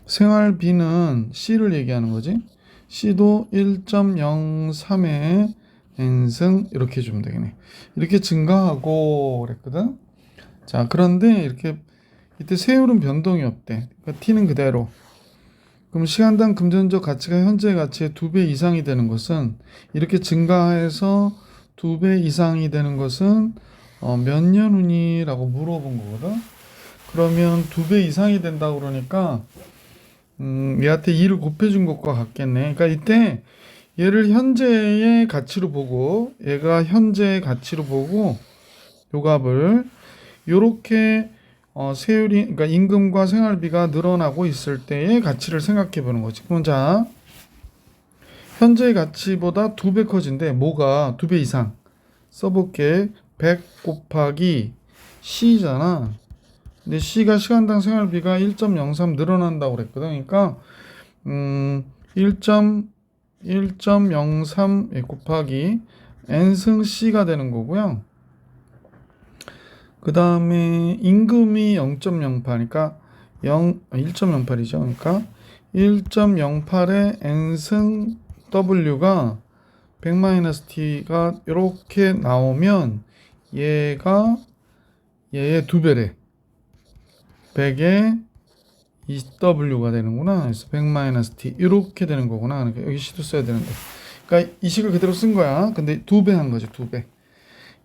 생활비는 C를 얘기하는 거지. C도 1.03의 N승 이렇게 해주면 되겠네. 이렇게 증가하고 그랬거든. 자, 그런데 이렇게 이때 세율은 변동이 없대. 그러니까 T는 그대로. 그럼 시간당 금전적 가치가 현재 가치의 2배 이상이 되는 것은, 이렇게 증가해서 2배 이상이 되는 것은 몇 년 후니라고 물어본 거거든. 그러면 2배 이상이 된다고 그러니까 얘한테 2를 곱해준 것과 같겠네. 그러니까 이때 얘를 현재의 가치로 보고, 얘가 현재의 가치로 보고 요 값을 요렇게 세율이, 그러니까 임금과 생활비가 늘어나고 있을 때의 가치를 생각해 보는 거지. 그럼 자, 현재의 가치보다 2배 커진대. 뭐가 2배 이상? 써볼게. 100 곱하기 C잖아. 근데 C가 시간당 생활비가 1.03 늘어난다고 그랬거든. 그러니까 1.03 곱하기 N승 C가 되는 거고요. 그 다음에 임금이 0.08, 그러니까 1.08이죠. 그러니까 1.08의 N승 W가 100-T가 이렇게 나오면 얘가 얘의 2배래. 100의 20W가 되는구나. 그래서 100-T 이렇게 되는 거구나. 그러니까 여기 C도 써야 되는데. 그러니까 이 식을 그대로 쓴 거야. 근데 2배 한 거지. 2배.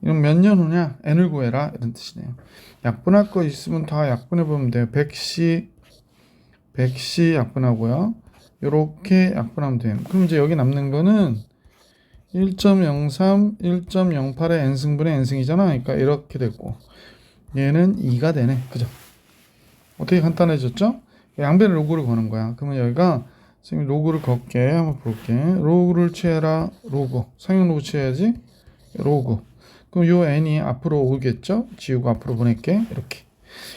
이건 몇 년 후냐? n을 구해라 이런 뜻이네요. 약분할 거 있으면 다 약분해 보면 돼요. 100C 약분하고요. 이렇게 약분하면 돼요. 그럼 이제 여기 남는 거는 1.03, 1.08의 n승분의 n승이잖아. 그러니까 이렇게 됐고, 얘는 2가 되네. 그죠? 어떻게 간단해졌죠? 양변의 로그를 거는 거야. 그러면 여기가 선생님 로그를 걷게 한번 볼게. 로그를 취해라. 로그. 상용 로그 취해야지. 로그. 그럼 요 n이 앞으로 오겠죠? 지우고 앞으로 보낼게. 이렇게.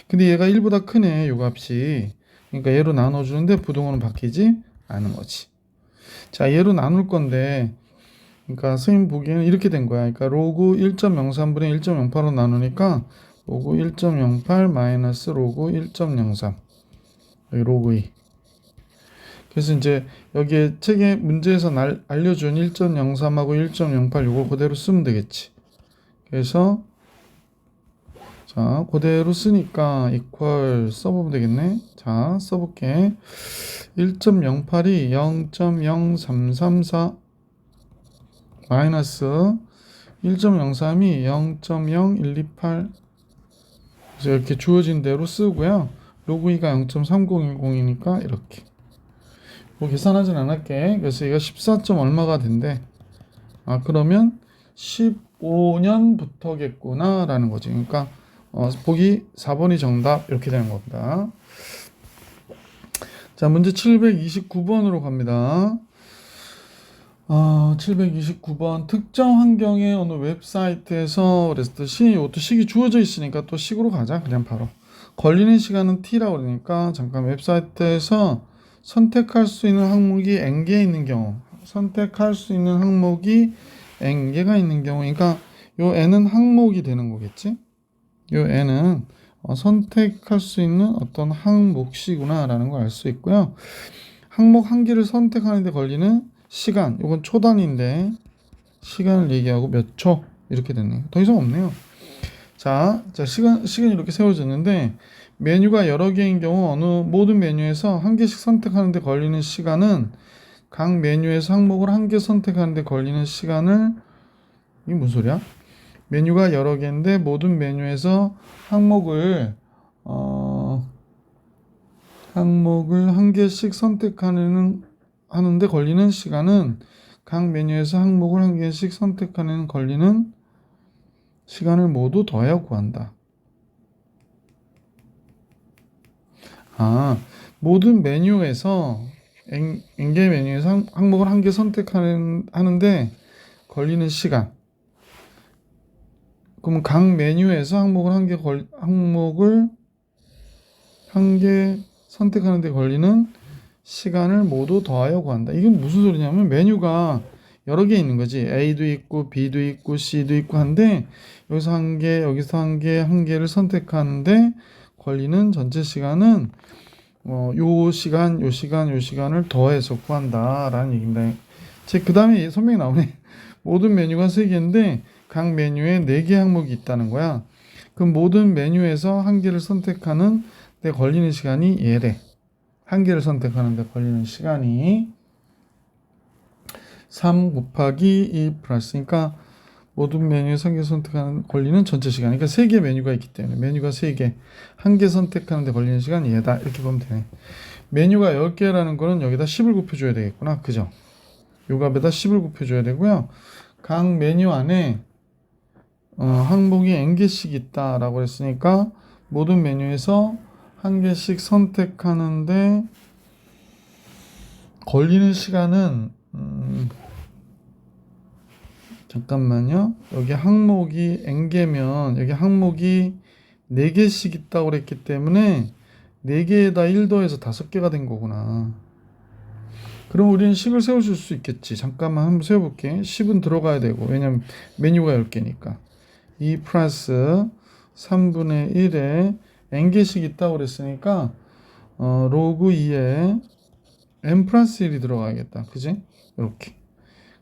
근데 얘가 1보다 크네, 요 값이. 그러니까 얘로 나눠주는데 부동호는 바뀌지 않은 거지. 자, 얘로 나눌 건데, 그러니까 선생님 보기에는 이렇게 된 거야. 그러니까 로그 1.03분의 1.08로 나누니까 로그 1.08 마이너스 로그 1.03. 여기 로그 2. 그래서 이제 여기에 책에 문제에서 알려준 1.03하고 1.08 요거 그대로 쓰면 되겠지. 그래서 자, 그대로 쓰니까 이퀄 써보면 되겠네. 자, 써볼게. 1.08이 0.0334 마이너스 1.03이 0.0128. 그래서 이렇게 주어진 대로 쓰고요. 로그 2가 0.3010이니까 이렇게. 뭐 계산하진 않을게. 그래서 얘가 14. 얼마가 된대. 아, 그러면 15년부터겠구나 라는 거지. 그러니까 보기 4번이 정답 이렇게 되는 겁니다. 자, 문제 729번으로 갑니다. 729번 특정 환경의 어느 웹사이트에서 그랬듯이 이것도 식이 주어져 있으니까 또 식으로 가자. 그냥 바로 걸리는 시간은 t라고 그러니까 잠깐 웹사이트에서 선택할 수 있는 항목이 n개 있는 경우, 선택할 수 있는 항목이 n개가 있는 경우, 그러니까 요 n은 항목이 되는 거겠지. 요 n은 선택할 수 있는 어떤 항목이구나 라는 걸 알 수 있고요. 항목 한 개를 선택하는데 걸리는 시간, 이건 초 단위인데 시간을 얘기하고 몇 초 이렇게 됐네요. 더 이상 없네요. 자, 시간이 이렇게 세워졌는데 메뉴가 여러 개인 경우 어느 모든 메뉴에서 한 개씩 선택하는데 걸리는 시간은 각 메뉴에서 항목을 한 개 선택하는데 걸리는 시간을, 이게 무슨 소리야? 메뉴가 여러 개인데 모든 메뉴에서 항목을 한 개씩 하는데 걸리는 시간은 각 메뉴에서 항목을 한 개씩 선택하는 걸리는 시간을 모두 더하여 구한다. 모든 메뉴에서 n개 메뉴에서 항목을 한 개 선택하는데 걸리는 시간. 그럼 각 메뉴에서 항목을 한 개 선택하는데 걸리는 시간을 모두 더하여 구한다. 이건 무슨 소리냐면 메뉴가 여러 개 있는 거지. A도 있고 B도 있고 C도 있고 한데 여기서 한 개, 여기서 한 개를 선택하는데 걸리는 전체 시간은 요 시간을 더해서 구한다라는 얘기입니다. 그 다음에 설명이 나오네. 모든 메뉴가 3개인데 각 메뉴에 4개 항목이 있다는 거야. 그럼 모든 메뉴에서 한 개를 선택하는 데 걸리는 시간이 얘래. 한 개를 선택하는 데 걸리는 시간이 3 곱하기 2 플러스, 그러니까 모든 메뉴에서 한 개 선택하는 걸리는 전체 시간. 그러니까 3개 메뉴가 있기 때문에 메뉴가 3개, 한 개 선택하는 데 걸리는 시간이 얘다. 이렇게 보면 되네. 메뉴가 10개라는 거는 여기다 10을 곱해줘야 되겠구나. 그죠? 요 값에다 10을 곱해줘야 되고요. 각 메뉴 안에 항목이 n개씩 있다라고 했으니까 모든 메뉴에서 한 개씩 선택하는데 걸리는 시간은 잠깐만요. 여기 항목이 n개면 여기 항목이 4개씩 있다고 그랬기 때문에 4개에다 1 더해서 5개가 된 거구나. 그럼 우리는 식을 세워줄 수 있겠지. 잠깐만 한번 세워볼게. 10은 들어가야 되고, 왜냐면 메뉴가 10개니까 2 플러스 3분의 1에 n개씩 있다고 그랬으니까 로그 2에 n 플러스 1이 들어가야겠다. 그지? 이렇게.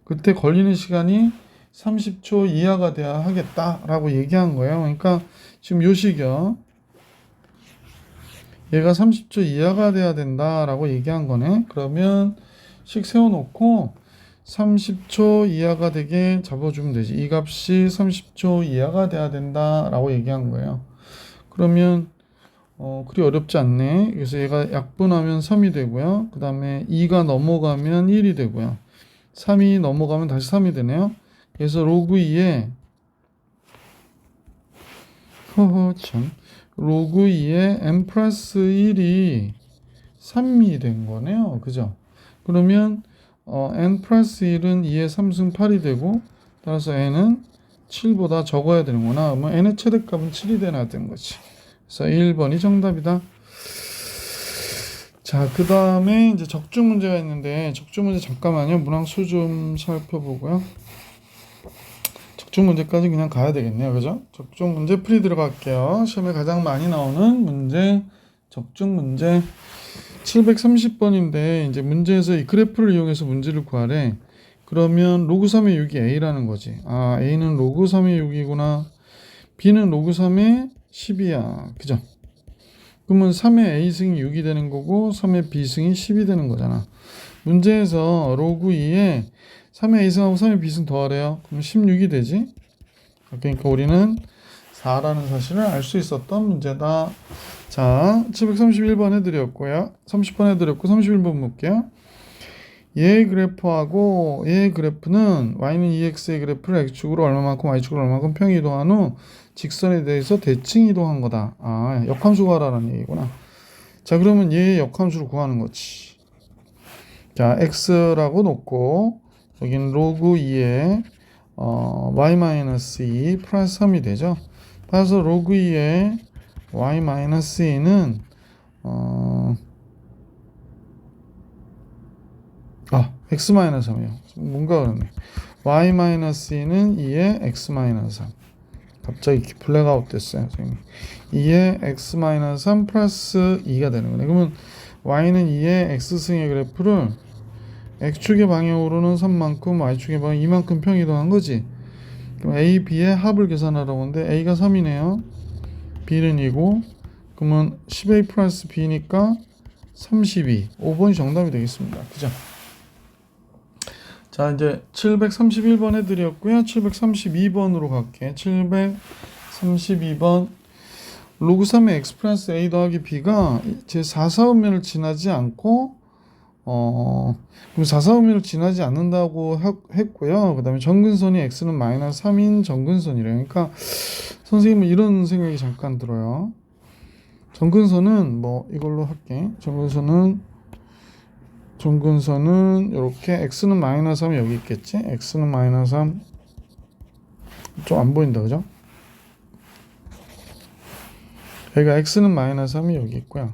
그때 걸리는 시간이 30초 이하가 돼야 하겠다라고 얘기한 거예요. 그러니까 지금 요 식이요. 얘가 30초 이하가 돼야 된다라고 얘기한 거네. 그러면 식 세워놓고 30초 이하가 되게 잡아주면 되지. 이 값이 30초 이하가 돼야 된다라고 얘기한 거예요. 그러면 그리 어렵지 않네. 그래서 얘가 약분하면 3이 되고요. 그 다음에 2가 넘어가면 1이 되고요. 3이 넘어가면 다시 3이 되네요. 그래서 로그 2에 로그 2에 n 플러스 1이 3이 된 거네요. 그죠? 그러면 n 플러스 1은 2의 3승 8이 되고, 따라서 n은 7보다 적어야 되는구나. 그러면 n의 최대값은 7이 되나 된 거지. 그래서 1번이 정답이다. 자, 그 다음에 이제 적중 문제가 있는데, 적중 문제 잠깐만요. 문항수 좀 살펴보고요. 적중 문제까지 그냥 가야 되겠네요. 그죠? 적중 문제 풀이 들어갈게요. 시험에 가장 많이 나오는 문제, 적중 문제 730번인데, 이제 문제에서 이 그래프를 이용해서 문제를 구하래. 그러면 로그 3의 6이 A라는 거지. A는 로그 3의 6이구나. B는 로그 3의 10이야. 그죠? 그러면 3의 A승이 6이 되는 거고 3의 B승이 10이 되는 거잖아. 문제에서 로그 2에 3의 A승하고 3의 B승 더하래요. 그럼 16이 되지? 그러니까 우리는 4라는 사실을 알 수 있었던 문제다. 자, 731번 해드렸고요. 30번 해드렸고 31번 볼게요. 얘의 그래프하고 얘의 그래프는 y는 2x의 그래프를 x축으로 얼마만큼 y축으로 얼마만큼 평 이동한 후 직선에 대해서 대칭 이동한 거다. 아, 역함수 구하라는 얘기구나. 자, 그러면 얘의 역함수를 구하는 거지. 자, x라고 놓고 여기는 로그 2에 y-2 플러스 3이 되죠. 따라서 로그 2에 y-2는 x-3이요. 뭔가 그러네. y-2는 2에 x-3. 갑자기 블랙아웃 됐어요, 선생님. 2에 x-3 플러스 2가 되는 거네. 그러면 y는 2의 x승의 그래프를 x축의 방향으로는 3만큼, y축의 방향 2만큼 평이동한 거지. 그럼 a, b의 합을 계산하라고 하는데 a가 3이네요. b는 2고, 그러면 10a 플러스 b니까 32. 5번이 정답이 되겠습니다. 그죠? 자, 이제 731번 해드렸고요. 732번으로 갈게. 732번. 로그 3의 x 플러스 a 더하기 b가 제 4사분면을 지나지 않고 그럼 4사분면을 지나지 않는다고 했고요. 그 다음에 정근선이 x는 마이너스 3인 정근선이래요. 그러니까 선생님은 이런 생각이 잠깐 들어요. 정근선은 뭐 이걸로 할게. 정근선은 이렇게 x는 마이너스 3이 여기 있겠지. x는 마이너스 3 좀 안 보인다, 그죠? 여기가 x는 마이너스 3이 여기 있고요.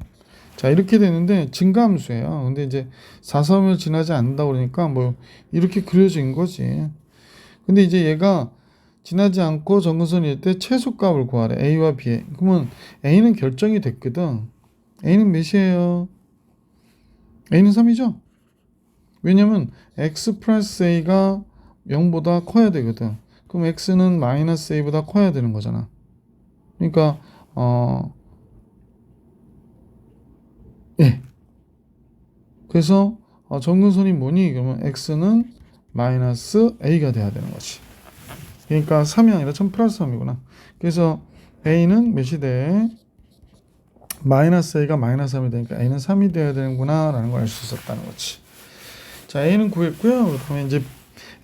자, 이렇게 되는데 증가함수예요. 근데 이제 4사분면을 지나지 않는다고 그러니까 뭐 이렇게 그려진 거지. 근데 이제 얘가 지나지 않고 정근선일 때 최소값을 구하래. a와 b의. 그러면 a는 결정이 됐거든. a는 몇이에요? a는 3이죠. 왜냐면 x 플러스 a가 0보다 커야 되거든. 그럼 x는 마이너스 a보다 커야 되는 거잖아. 그러니까 예. 그래서 정근선이 뭐니? 그러면 x는 마이너스 a가 돼야 되는 거지. 그러니까 3이 아니라 1000 플러스 3이구나. 그래서 a는 몇이 돼? 마이너스 a가 마이너스 3이 되니까 a는 3이 돼야 되는구나 라는 걸 알 수 있었다는 거지. 자, a는 구했고요. 그다음에 이제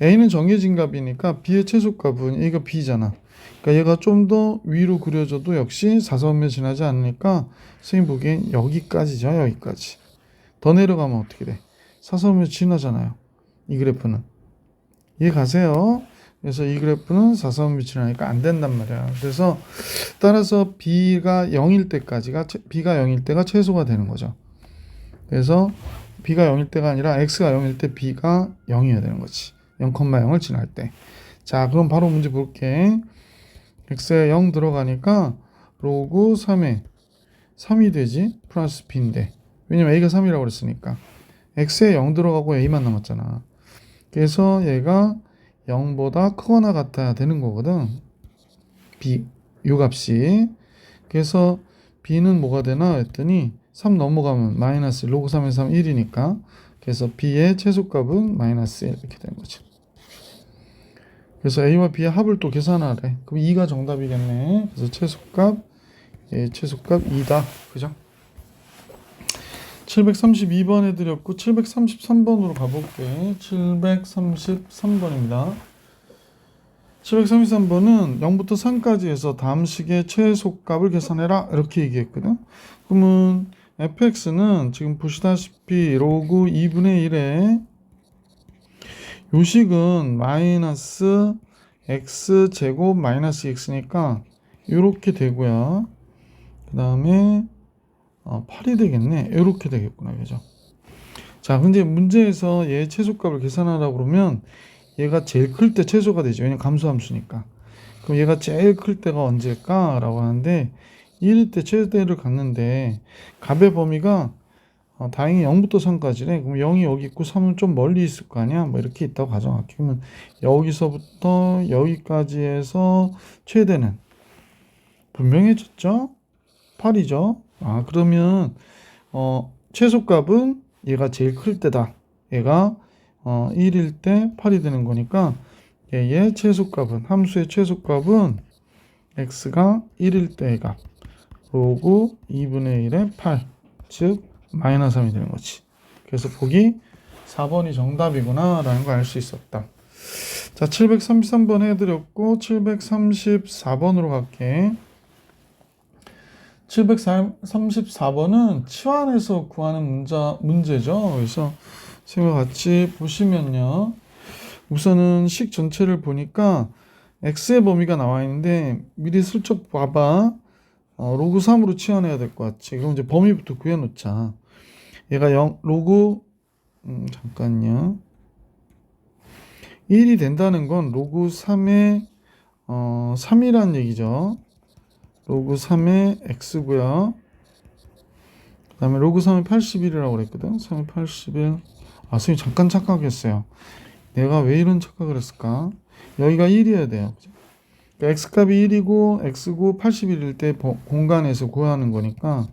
a는 정해진 값이니까 b의 최소값은 a가 b잖아. 그러니까 얘가 좀 더 위로 그려져도 역시 4사분면 지나지 않으니까 선생님 보기엔 여기까지죠. 여기까지. 더 내려가면 어떻게 돼? 4사분면 지나잖아요. 이 그래프는. 이해 가세요? 그래서 이 그래프는 4사분면 지나니까 안 된단 말이야. 그래서 따라서 b가 0일 때가 최소가 되는 거죠. 그래서 b가 0일 때가 아니라 x가 0일 때 b가 0이어야 되는 거지. 0,0을 지날 때. 자, 그럼 바로 문제 볼게. x에 0 들어가니까 로그 3에 3이 되지. 플러스 b인데. 왜냐면 a가 3이라고 그랬으니까. x에 0 들어가고 a만 남았잖아. 그래서 얘가 0보다 크거나 같아야 되는 거거든. b, 요 값이. 그래서 b는 뭐가 되나 했더니 3 넘어가면 마이너스 로그 3에 3 1이니까. 그래서 b의 최소값은 마이너스 1 이렇게 되는 거죠. 그래서 a와 b의 합을 또 계산하래. 그럼 2가 정답이겠네. 그래서 최소값 2다. 그죠? 732번 해드렸고 733번으로 가볼게. 733번입니다. 733번은 0부터 3까지 해서 다음 식의 최소값을 계산해라 이렇게 얘기했거든. 그러면 fx는 지금 보시다시피 로그 2분의 1에 요식은 마이너스 x제곱 마이너스 x니까 이렇게 되고요. 그 다음에 8이 되겠네. 이렇게 되겠구나. 그죠? 자, 근데 문제에서 얘 최소값을 계산하라고 그러면 얘가 제일 클 때 최소가 되죠. 왜냐면 감소함수니까. 그럼 얘가 제일 클 때가 언제일까? 라고 하는데 1일 때 최대를 갖는데 값의 범위가 다행히 0부터 3까지래. 그럼 0이 여기 있고 3은 좀 멀리 있을 거 아니야? 뭐 이렇게 있다고 가정할게. 그러면 여기서부터 여기까지 해서 최대는 분명해졌죠? 8이죠? 그러면 최소값은 얘가 제일 클 때다. 얘가 1일 때 8이 되는 거니까 얘의 최소값은 함수의 최소값은 x가 1일 때의 값 로그 2분의 1의 8, 즉 마이너스 3이 되는 거지. 그래서 보기 4번이 정답이구나 라는 걸 알 수 있었다. 자, 733번 해드렸고 734번으로 갈게. 734번은 치환해서 구하는 문제죠. 그래서 선생님과 같이 보시면요. 우선은 식 전체를 보니까 x의 범위가 나와 있는데 미리 슬쩍 봐봐. 로그 3으로 치환해야 될 것 같지. 그럼 이제 범위부터 구해놓자. 얘가 로그 잠깐요. 1이 된다는 건 로그 3의 3이란 얘기죠. 로그 3의 x고요. 그 다음에 로그 3의 81이라고 그랬거든. 3의 81. 선생님 잠깐 착각했어요. 내가 왜 이런 착각을 했을까? 여기가 1이어야 돼요. 그러니까 x값이 1이고 x고 81일 때 공간에서 구하는 거니까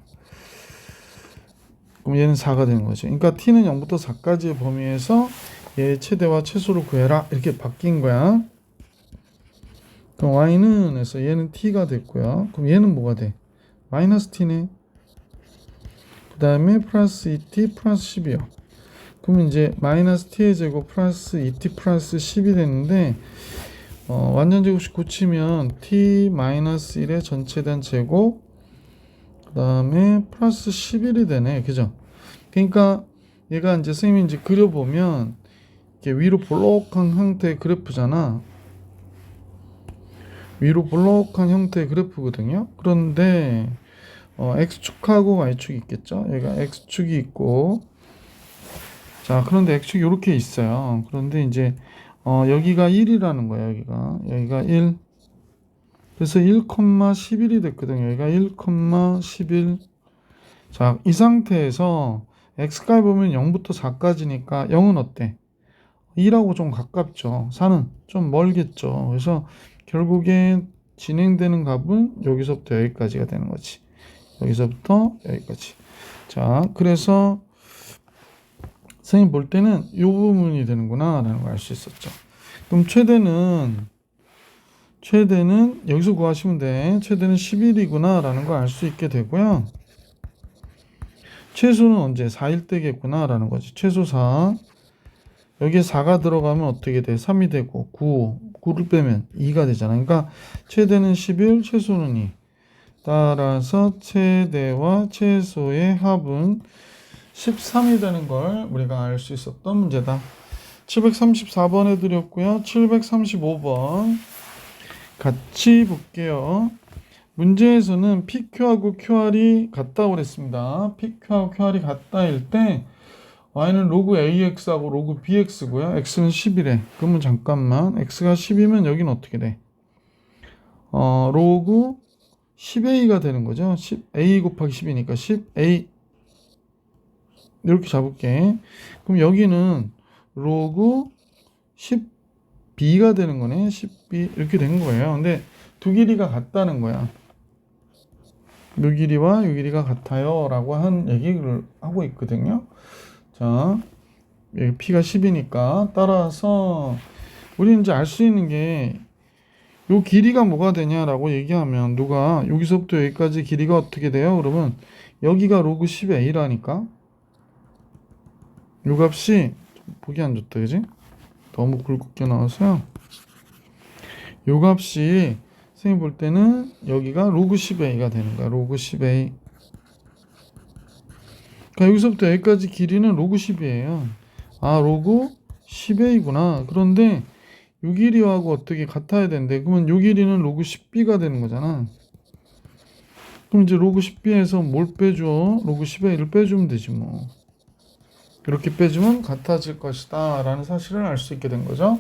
그럼 얘는 4가 되는 거죠. 그러니까 t는 0부터 4까지의 범위에서 얘의 최대와 최소를 구해라 이렇게 바뀐 거야. 그럼 y는 해서 얘는 t가 됐고요. 그럼 얘는 뭐가 돼? 마이너스 t네. 그 다음에 플러스 2t 플러스 10이요. 그러면 이제 마이너스 t의 제곱 플러스 2t 플러스 10이 됐는데 완전 제곱식 고치면 t 마이너스 1의 전체된 제곱 그 다음에 플러스 11이 되네. 그죠? 그러니까 얘가 이제 선생님이 이제 그려보면 이게 위로 볼록한 형태의 그래프잖아. 위로 볼록한 형태의 그래프거든요. 그런데 x축하고 y축이 있겠죠. 얘가 x축이 있고 자 그런데 x축이 이렇게 있어요. 그런데 이제 여기가 1이라는 거예요. 여기가 1. 그래서 1,11이 됐거든요. 여기가 1,11. 자, 이 상태에서 x값 보면 0부터 4까지니까 0은 어때? 2라고 좀 가깝죠. 4는 좀 멀겠죠. 그래서 결국엔 진행되는 값은 여기서부터 여기까지가 되는 거지. 여기서부터 여기까지. 자, 그래서 선생님 볼 때는 이 부분이 되는구나 라는 걸 알 수 있었죠. 그럼 최대는 여기서 구하시면 돼. 최대는 11이구나 라는 걸 알 수 있게 되고요. 최소는 언제? 4일 때겠구나 라는 거지. 최소 4. 여기에 4가 들어가면 어떻게 돼? 3이 되고 9를 빼면 2가 되잖아. 그러니까 최대는 11, 최소는 2. 따라서 최대와 최소의 합은 13이 되는 걸 우리가 알 수 있었던 문제다. 734번 해드렸고요. 735번 같이 볼게요. 문제에서는 PQ하고 QR이 같다고 그랬습니다. PQ하고 QR이 같다일 때 y는 로그 AX하고 로그 BX고요. x는 10이래. 그러면 잠깐만 x가 10이면 여기는 어떻게 돼? 로그 10a가 되는 거죠. 10a 곱하기 10이니까 10a 이렇게 잡을게. 그럼 여기는 로그 10b가 되는 거네. 10b 이렇게 된 거예요. 근데 두 길이가 같다는 거야. 요 길이와 요 길이가 같아요 라고 한 얘기를 하고 있거든요. 자, 여기 p가 10이니까 따라서 우리는 이제 알 수 있는 게 요 길이가 뭐가 되냐라고 얘기하면 누가 여기서부터 여기까지 길이가 어떻게 돼요? 그러면 여기가 로그 10a라니까 요 값이 보기 안 좋다 그지? 너무 굵게 나와서요. 요 값이 선생님 볼 때는 여기가 로그 10a가 되는 거야. 로그 10a. 그러니까 여기서부터 여기까지 길이는 로그 10이에요. 로그 10a구나. 그런데 요 길이하고 어떻게 같아야 되는데 그러면 요 길이는 로그 10b가 되는 거잖아. 그럼 이제 로그 10b에서 뭘 빼줘? 로그 10a를 빼주면 되지 뭐. 이렇게 빼주면 같아질 것이다 라는 사실을 알 수 있게 된 거죠.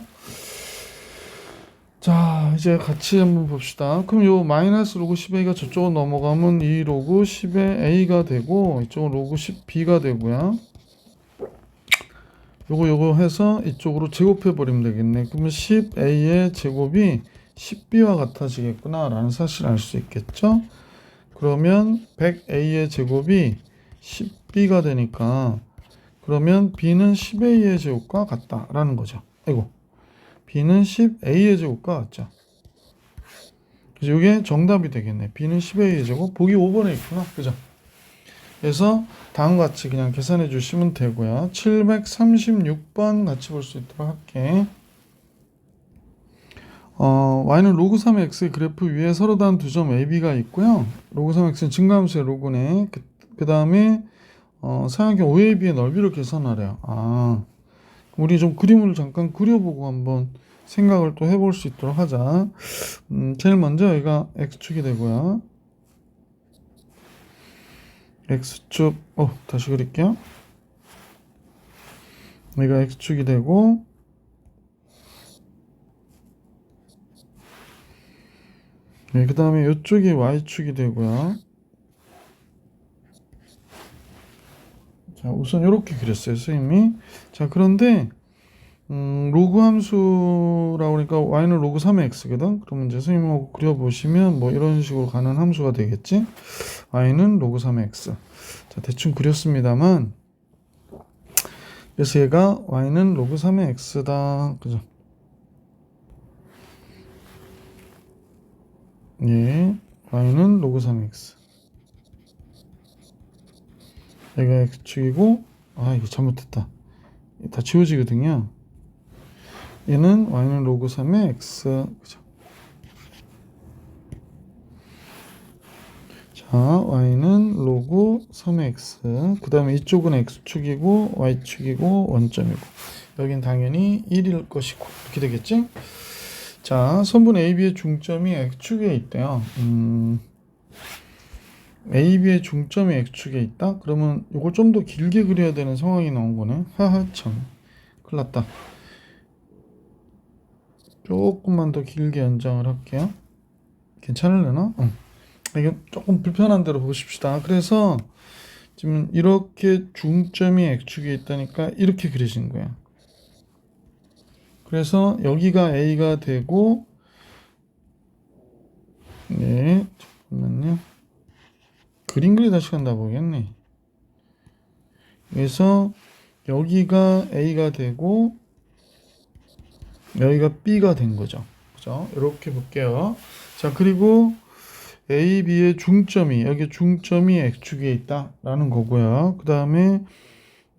자, 이제 같이 한번 봅시다. 그럼 요 마이너스 로그 10a가 저쪽으로 넘어가면 이 로그 10의 a가 되고 이쪽은 로그 10b가 되고요. 요거 해서 이쪽으로 제곱해 버리면 되겠네. 그러면 10a의 제곱이 10b와 같아지겠구나 라는 사실을 알 수 있겠죠. 그러면 100a의 제곱이 10b가 되니까 그러면 b는 10a의 제곱과 같다라는 거죠. 아이고, b는 10a의 제곱과 같죠. 그래서 이게 정답이 되겠네. B는 10A 제곱. 보기 5번에 있구나. 그죠? 그래서 다음과 같이 그냥 계산해 주시면 되고요. 736번 같이 볼 수 있도록 할게. y는 로그 3의 x의 그래프 위에 서로 다른 두 점 AB가 있고요. 로그 3x는 증가함수의 로그네. 그 다음에 삼각형 OAB의 넓이를 계산하래요. 우리 좀 그림을 잠깐 그려보고 한번 생각을 또 해볼 수 있도록 하자. 제일 먼저 여기가 x축이 되고요. x축, 다시 그릴게요. 여기가 x축이 되고, 네, 그 다음에 이쪽이 y축이 되고요. 자, 우선 이렇게 그렸어요, 선생님이. 자, 그런데 로그 함수라고 하니까 y는 로그 3의 x거든. 그러면 이제 선생님하고 그려보시면 뭐 이런 식으로 가는 함수가 되겠지. y는 로그 3의 x. 자, 대충 그렸습니다만, 그래서 얘가 y는 로그 3의 x다. 그죠? 예, y는 로그 3의 x. 얘가 x축이고, 이거 잘못했다. 다 지워지거든요. 얘는 y는 로그 3의 x. 그죠? 자, y는 로그 3의 x. 그 다음에 이쪽은 x축이고 y축이고 원점이고, 여긴 당연히 1일 것이고, 이렇게 되겠지? 자, 선분 AB의 중점이 x축에 있대요. AB의 중점이 x축에 있다? 그러면 이걸 좀 더 길게 그려야 되는 상황이 나온 거네. 하하, 참. 큰일 났다. 조금만 더 길게 연장을 할게요. 괜찮을려나? 이게 조금 불편한 대로 보십시다. 그래서 지금 이렇게 중점이 x축에 있다니까 이렇게 그려진 거야. 그래서 여기가 A가 되고, 네, 잠깐만요. 그림 그리다 시간 다 보겠네. 그래서 여기가 A가 되고, 여기가 B가 된 거죠. 그죠? 이렇게 볼게요. 자, 그리고 A, B의 중점이, 여기 중점이 X축에 있다라는 거고요. 그 다음에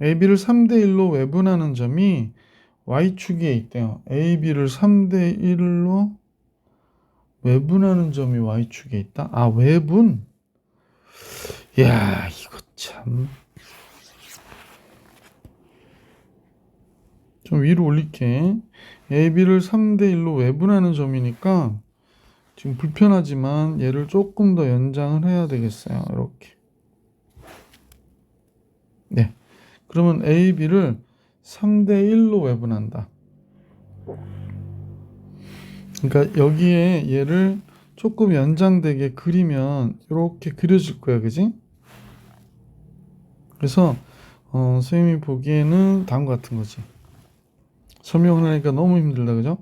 A, B를 3대1로 외분하는 점이 Y축에 있대요. A, B를 3대1로 외분하는 점이 Y축에 있다? 외분? 이야, 이거 참. 좀 위로 올릴게. A, B를 3대1로 외분하는 점이니까 지금 불편하지만 얘를 조금 더 연장을 해야 되겠어요. 이렇게. 네. 그러면 A, B를 3대1로 외분한다. 그러니까 여기에 얘를 조금 연장되게 그리면 이렇게 그려질 거야. 그지? 그래서 선생님이 보기에는 다음과 같은 거지. 설명을 하니까 너무 힘들다. 그죠?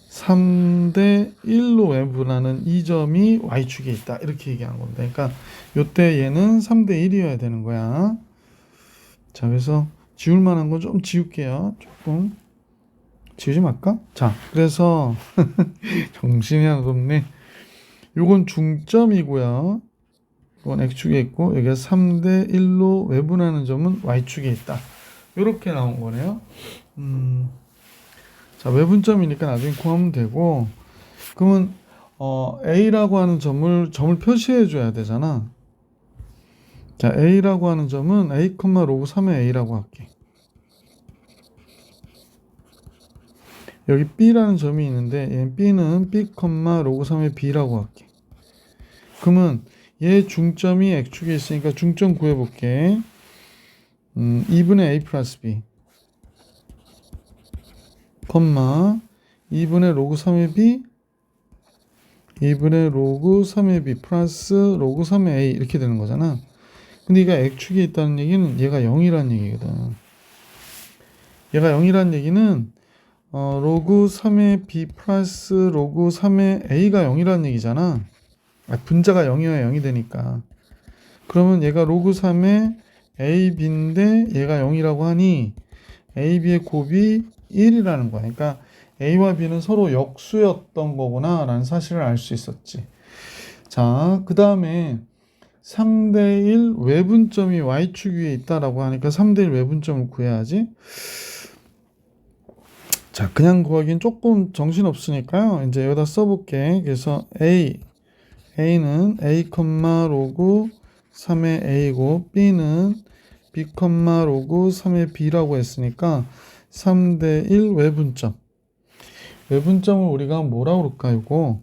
3대1로 외분하는 이 점이 Y축에 있다. 이렇게 얘기하는 겁니다. 그러니까 요때 얘는 3대1이어야 되는 거야. 자, 그래서 지울 만한 건 좀 지울게요. 조금 지우지 말까? 자, 그래서 정신이 안 없네. 요건 중점이고요. 이건 X축에 있고 여기가 3대1로 외분하는 점은 Y축에 있다. 이렇게 나온 거네요. 자, 외분점이니까 나중에 구하면 되고, 그러면 A라고 하는 점을 표시해 줘야 되잖아. 자, A라고 하는 점은 A, 로그 3의 A라고 할게. 여기 B라는 점이 있는데 얘 B는 B, 로그 3의 B라고 할게. 그러면 얘 중점이 X축에 있으니까 중점 구해볼게. 2분의 A 플러스 B 2분의 로그 3의 B 2분의 로그 3의 B 플러스 로그 3의 A 이렇게 되는 거잖아. 근데 얘가 X축에 있다는 얘기는 얘가 0이라는 얘기거든. 얘가 0이라는 얘기는 로그 3의 B 플러스 로그 3의 A가 0이라는 얘기잖아. 분자가 0이어야 0이 되니까. 그러면 얘가 로그 3의 A, B인데 얘가 0이라고 하니 A, B의 곱이 1이라는 거야. 그러니까 A와 B는 서로 역수였던 거구나 라는 사실을 알 수 있었지. 자, 그 다음에 3대1 외분점이 Y축 위에 있다라고 하니까 3대1 외분점을 구해야지. 자, 그냥 구하기엔 조금 정신없으니까요. 이제 여기다 써볼게. 그래서 A는 A, 로그 3의 A고 B는 B, 로그 3의 B라고 했으니까 3대1 외분점. 외분점을 우리가 뭐라고 그럴까, 이거?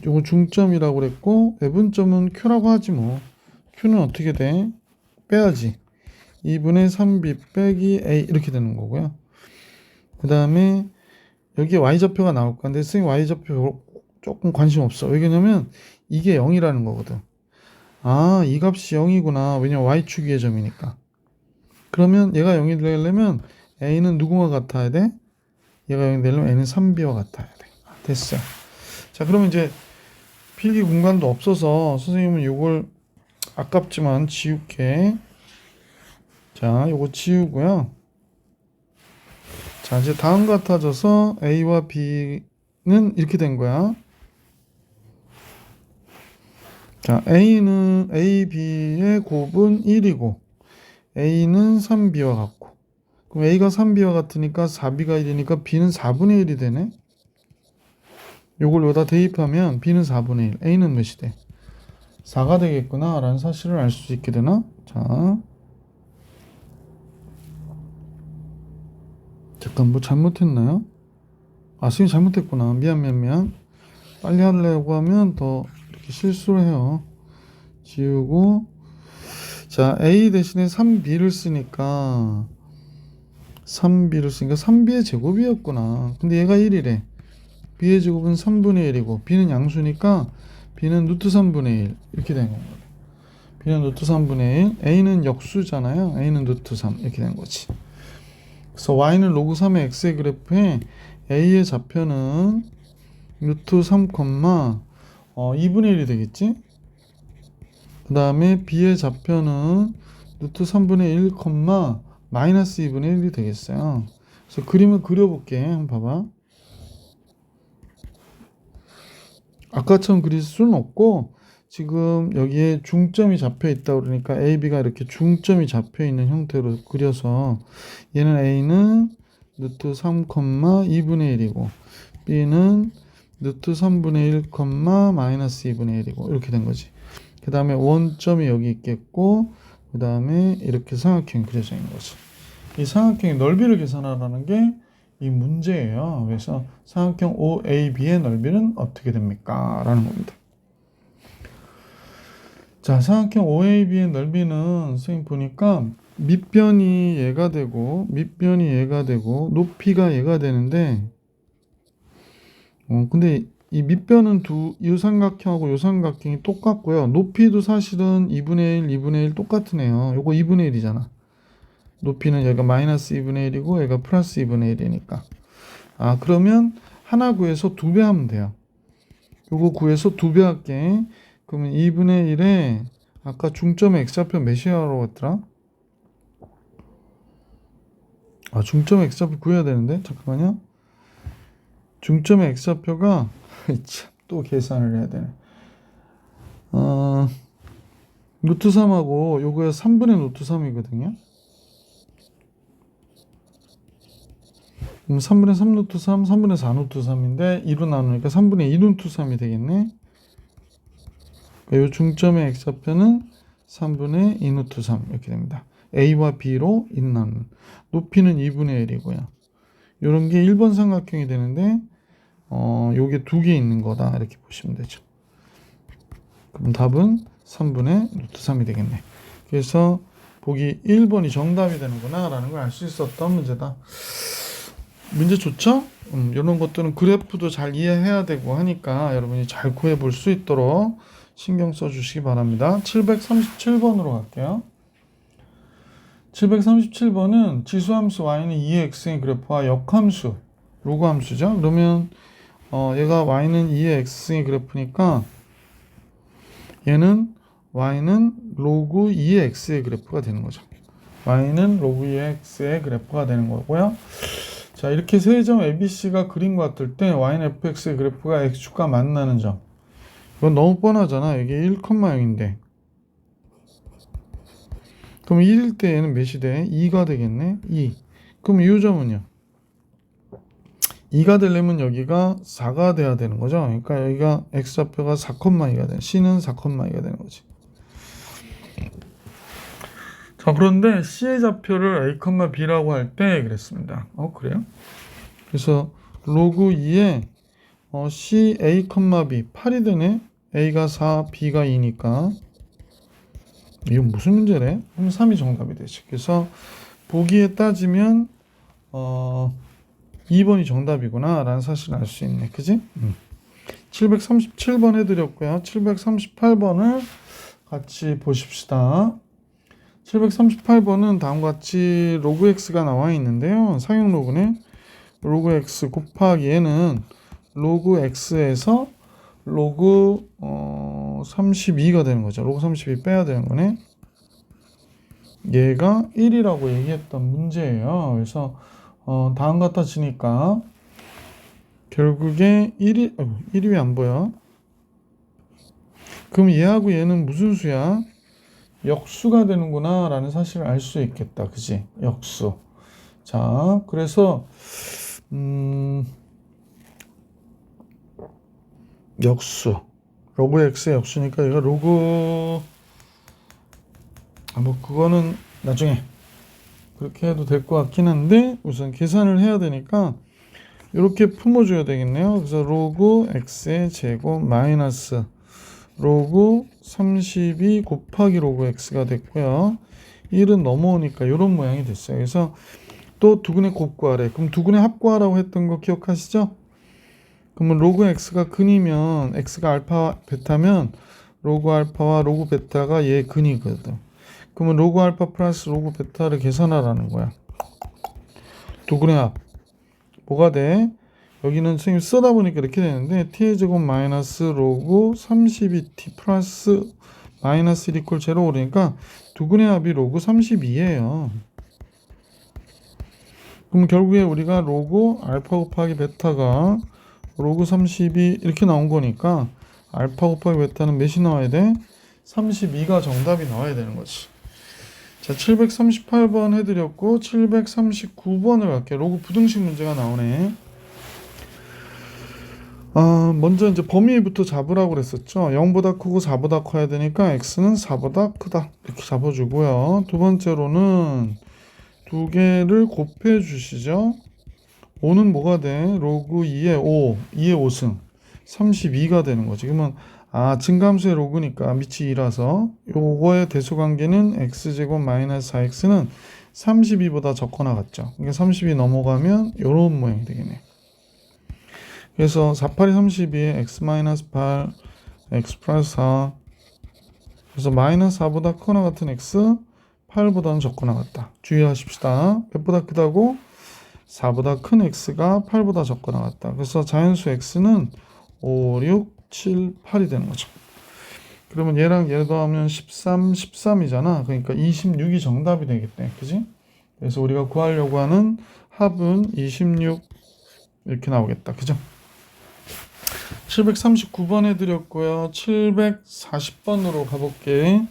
요거 중점이라고 그랬고, 외분점은 Q라고 하지 뭐. Q는 어떻게 돼? 빼야지. 2분의 3B 빼기 A 이렇게 되는 거고요. 그 다음에 여기에 Y좌표가 나올 건데 선생님 Y좌표 조금 관심 없어. 왜냐면 이게 0이라는 거거든. 아, 이 값이 0이구나. 왜냐면 Y축 위의 점이니까. 그러면 얘가 0이 되려면 A는 누구와 같아야 돼? 얘가 0이 되려면 A는 3B와 같아야 돼. 됐어. 자, 그러면 이제 필기 공간도 없어서 선생님은 이걸 아깝지만 지울게. 자, 요거 지우고요. 자, 이제 다음 같아져서 A와 B는 이렇게 된 거야. 자, A, B의 곱은 1이고 A는 3B와 같고, 그럼 A가 3B와 같으니까 4B가 1이니까 B는 4분의 1이 되네. 요걸 여기다 대입하면 B는 4분의 1, A는 몇이 돼? 4가 되겠구나 라는 사실을 알 수 있게 되나? 자, 잠깐 뭐 잘못했나요? 아, 선생님 잘못했구나. 미안. 빨리 하려고 하면 더 이렇게 실수를 해요. 지우고, 자, A 대신에 3B를 쓰니까 3B의 제곱이었구나. 근데 얘가 1이래. B의 제곱은 3분의 1이고 B는 양수니까 B는 루트 3분의 1 이렇게 된 거예요. B는 루트 3분의 1, A는 역수잖아요. A는 루트 3 이렇게 된 거지. 그래서 Y는 로그 3의 X의 그래프에 A의 좌표는 루트 3, 2분의 1이 되겠지? 그 다음에 B의 좌표는 루트 3분의 1, 마이너스 2분의 1이 되겠어요. 그래서 그림을 그려볼게. 한번 봐봐. 아까처럼 그릴 수는 없고, 지금 여기에 중점이 잡혀 있다 그러니까 AB가 이렇게 중점이 잡혀 있는 형태로 그려서 얘는 A는 루트 3, 2분의 1이고 B는 루트 3분의 1, 마이너스 2분의 1이고 이렇게 된 거지. 그 다음에 원점이 여기 있겠고, 그 다음에 이렇게 삼각형이 그려져 있는 거지. 이 삼각형의 넓이를 계산하라는 게 이 문제예요. 그래서 삼각형 OAB의 넓이는 어떻게 됩니까? 라는 겁니다. 자, 삼각형 OAB의 넓이는 선생님 보니까 밑변이 얘가 되고 높이가 얘가 되는데, 근데 이 밑변은 이 삼각형하고 이 삼각형이 똑같고요. 높이도 사실은 2분의 1 똑같은 애요. 요거 2분의 1이잖아. 높이는 얘가 마이너스 2분의 1이고 얘가 플러스 2분의 1이니까. 아, 그러면 하나 구해서 2배 하면 돼요. 요거 구해서 2배 할게. 그러면 2분의 1에 아까 중점의 x좌표 몇이라고 했더라? 아, 중점의 x좌표 구해야 되는데 잠깐만요. 중점의 x좌표가 또 계산을 해야 되네. 루트 3하고 요거에 3분의 루트 3이거든요. 그럼 3분의 3 루트 3, 3분의 4 루트 3인데 2로 나누니까 3분의 2 루트 3이 되겠네. 이 중점의 x좌표는 3분의 2 루트 3 이렇게 됩니다. A와 B로 2 나누는. 높이는 2분의 1이고요. 이런 게 1번 삼각형이 되는데 요게 2개 있는 거다 이렇게 보시면 되죠. 그럼 답은 3분의 루트 3이 되겠네. 그래서 보기 1번이 정답이 되는구나 라는 걸 알 수 있었던 문제다. 문제 좋죠? 이런 것들은 그래프도 잘 이해해야 되고 하니까 여러분이 잘 구해볼 수 있도록 신경 써주시기 바랍니다. 737번으로 갈게요. 737번은 지수함수 y는 2x의 그래프와 역함수 로그 함수죠. 그러면 얘가 y는 2의 x의 그래프니까 얘는 y는 로그 2의 x의 그래프가 되는 거죠. y는 로그 2의 x의 그래프가 되는 거고요. 자, 이렇게 세 점 ABC가 그린 것 같을 때 y는 fx의 그래프가 x축과 만나는 점. 이건 너무 뻔하잖아. 이게 1,0인데. 그럼 1일 때 얘는 몇이 돼? 2가 되겠네. 2. 그럼 이 점은요? 2가 되려면 여기가 4가 돼야 되는 거죠. 그러니까 여기가 x좌표가 4,2가 되는, c는 4,2가 되는 거지. 자, 그런데 c의 좌표를 a, b라고 할 때 그랬습니다. 그래요? 그래서 로그 2에 c, a, b 8이 되네. a가 4, b가 2니까 이건 무슨 문제래? 그럼 3이 정답이 되지. 그래서 보기에 따지면 2번이 정답이구나 라는 사실을 알 수 있네. 그지? 737번 해드렸고요. 738번을 같이 보십시다. 738번은 다음과 같이 로그 x가 나와 있는데요. 사용 로그네. 로그 x 곱하기 얘는 로그 x에서 로그 32가 되는 거죠. 로그 32 빼야 되는 거네. 얘가 1이라고 얘기했던 문제예요. 그래서 다음 같아지니까 결국에 1이 왜 안 보여? 그럼 얘하고 얘는 무슨 수야? 역수가 되는구나 라는 사실을 알 수 있겠다. 그지? 역수. 자, 그래서 역수. 로그 x의 역수니까 얘가 로그 뭐 그거는 나중에 그렇게 해도 될 것 같긴 한데 우선 계산을 해야 되니까 이렇게 품어줘야 되겠네요. 그래서 로그 x의 제곱 마이너스 로그 32 곱하기 로그 x가 됐고요. 1은 넘어오니까 이런 모양이 됐어요. 그래서 또 두근의 곱구하래. 그럼 두근의 합구하라고 했던 거 기억하시죠? 그러면 로그 x가 근이면 x가 알파 베타면 로그 알파와 로그 베타가 얘 근이거든. 그러면 로그 알파 플러스 로그 베타를 계산하라는 거야. 두근의 합. 뭐가 돼? 여기는 선생님 쓰다 보니까 이렇게 되는데 t의 제곱 마이너스 로그 32t 플러스 마이너스 1 이퀄 제로 그러니까 두근의 합이 로그 32예요. 그럼 결국에 우리가 로그 알파 곱하기 베타가 로그 32 이렇게 나온 거니까 알파 곱하기 베타는 몇이 나와야 돼? 32가 정답이 나와야 되는 거지. 자, 738번 해드렸고 739번을 갈게요. 로그 부등식 문제가 나오네. 먼저 이제 범위부터 잡으라고 그랬었죠. 0보다 크고 4보다 커야 되니까 x는 4보다 크다 이렇게 잡아주고요. 두 번째로는 두 개를 곱해 주시죠. 5는 뭐가 돼? 로그 2의 5, 2의 5승 32가 되는 거지. 그러면 증감수의 로그니까 밑이 2라서 요거의 대소관계는 x제곱 마이너스 4x는 32보다 적거나 같죠. 그러니까 32 넘어가면 요런 모양이 되겠네. 그래서 4, 8이 32에 x 마이너스 8, x 플러스 4 그래서 마이너스 4보다 크거나 같은 x 8보다는 적거나 같다. 주의하십시다. 몇보다 크다고? 4보다 큰 x가 8보다 적거나 같다. 그래서 자연수 x는 5, 6, 7, 8이 되는 거죠. 그러면 얘랑 얘 더하면 13, 13이잖아. 그러니까 26이 정답이 되겠네. 그지? 그래서 우리가 구하려고 하는 합은 26 이렇게 나오겠다. 그죠? 739번 해드렸고요. 740번으로 가볼게.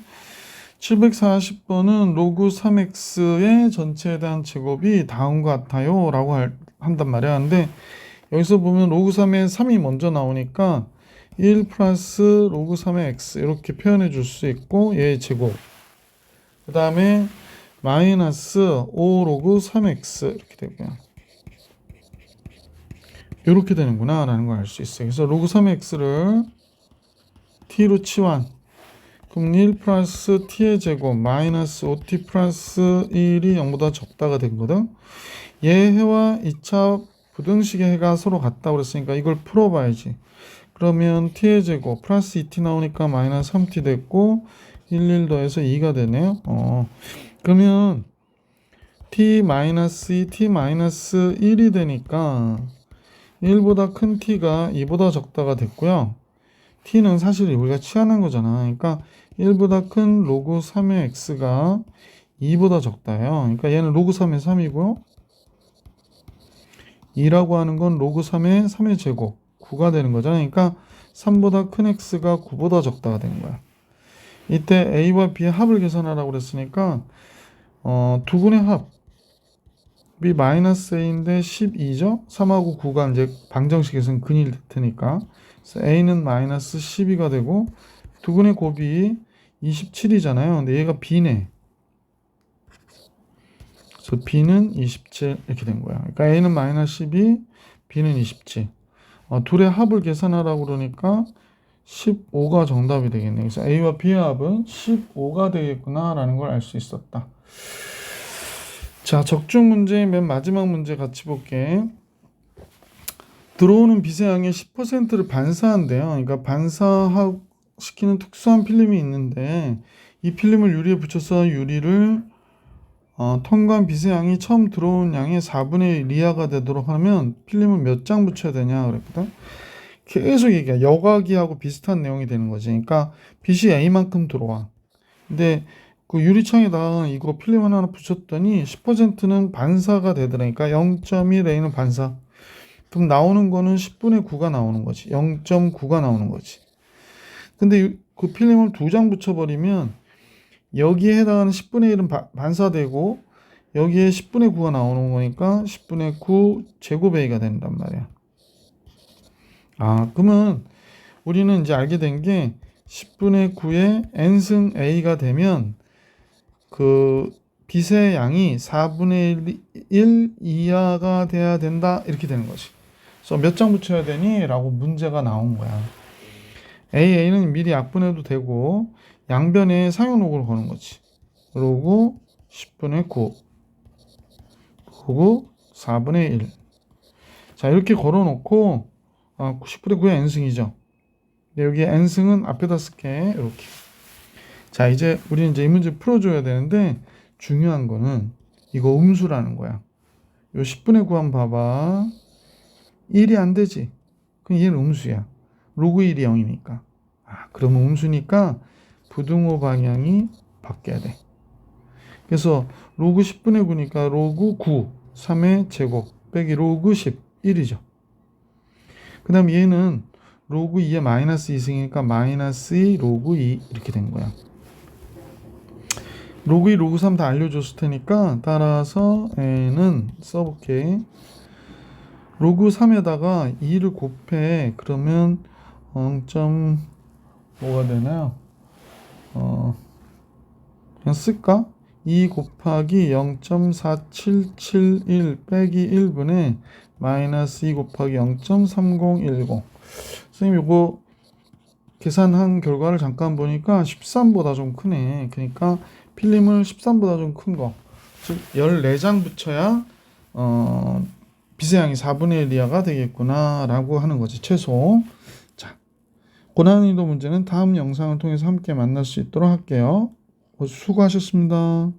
740번은 로그 3x의 전체에 대한 제곱이 다음과 같아요 라고 한단 말이야. 근데 여기서 보면 로그 3에 3이 먼저 나오니까 1 플러스 로그 3의 x 이렇게 표현해 줄 수 있고 얘의 제곱 그 다음에 마이너스 5 로그 3x 이렇게 되고요. 이렇게 되는구나 라는 걸 알 수 있어요. 그래서 로그 3의 x를 t로 치환 그럼 1 플러스 t의 제곱 마이너스 5t 플러스 1이 0보다 적다가 된 거든. 얘 해와 2차 부등식의 해가 서로 같다고 그랬으니까 이걸 풀어봐야지. 그러면 t의 제곱 플러스 2t 나오니까 마이너스 3t 됐고 1 더해서 2가 되네요. 그러면 t 마이너스 2, t 마이너스 1이 되니까 1보다 큰 t가 2보다 적다가 됐고요. t는 사실 우리가 치환한 거잖아. 그러니까 1보다 큰 로그 3의 x가 2보다 적다요. 그러니까 얘는 로그 3의 3이고요. 2라고 하는 건 로그 3의 제곱 9가 되는 거잖아요. 그러니까 3보다 큰 x가 9보다 적다가 되는 거야. 이때 a와 b의 합을 계산하라고 그랬으니까 두 분의 합이 마이너스 a인데 12죠. 3하고 9가 이제 방정식에서는 근일 테니까 그래서 a는 마이너스 12가 되고 두 분의 곱이 27이잖아요. 근데 얘가 b네. 그래서 b는 27 이렇게 된 거야. 그러니까 a는 마이너스 12, b는 27. 둘의 합을 계산하라고 그러니까 15가 정답이 되겠네. 그래서 a와 b의 합은 15가 되겠구나라는 걸 알 수 있었다. 자, 적중 문제 맨 마지막 문제 같이 볼게. 들어오는 빛의 양의 10%를 반사한대요. 그러니까 반사시키는 특수한 필름이 있는데 이 필름을 유리에 붙여서 유리를 통과한 빛의 양이 처음 들어온 양의 4분의 1 이하가 되도록 하면 필름을 몇 장 붙여야 되냐 그랬거든. 계속 얘기해. 여과기하고 비슷한 내용이 되는 거지. 그러니까 빛이 A만큼 들어와. 근데 그 유리창에다 이거 필름 하나 붙였더니 10%는 반사가 되더라니까. 0.1A는 반사. 그럼 나오는 거는 10분의 9가 나오는 거지. 0.9가 나오는 거지. 근데 그 필름을 2장 붙여버리면 여기에 해당하는 10분의 1은 반사되고 여기에 10분의 9가 나오는 거니까 10분의 9 제곱 A가 된단 말이야. 그러면 우리는 이제 알게 된 게 10분의 9의 n승 A가 되면 그 빛의 양이 4분의 1 이하가 돼야 된다 이렇게 되는 거지. 그래서 몇 장 붙여야 되니? 라고 문제가 나온 거야. AA는 미리 약분해도 되고 양변에 상용로그를 거는 거지. 로그 10분의 9 로그 4분의 1. 자, 이렇게 걸어놓고 10분의 9의 n승이죠. 여기 n승은 앞에다 쓸게. 이렇게. 자, 이제 우리는 이제 이 문제 풀어줘야 되는데 중요한 거는 이거 음수라는 거야. 요 10분의 9 한번 봐봐. 1이 안 되지. 그럼 얘는 음수야. 로그 1이 0이니까. 그러면 음수니까 부등호 방향이 바뀌어야 돼. 그래서 로그 10분의 9니까 로그 9, 3의 제곱 빼기 로그 10, 1이죠. 그 다음 얘는 로그 2에 마이너스 2승이니까 마이너스 2 로그 2 이렇게 된 거야. 로그 2, 로그 3 다 알려줬을 테니까 따라서 N은 써볼게. 로그 3에다가 2를 곱해. 그러면 0. 뭐가 되나요? 그냥 쓸까? 2 곱하기 0.4771 빼기 1분의 마이너스 2 곱하기 0.3010. 선생님 이거 계산한 결과를 잠깐 보니까 13보다 좀 크네. 그러니까 필름을 13보다 좀 큰 거, 즉 14장 붙여야 빛의 양이 4분의 1 이하가 되겠구나 라고 하는 거지, 최소. 자, 고난이도 문제는 다음 영상을 통해서 함께 만날 수 있도록 할게요. 수고하셨습니다.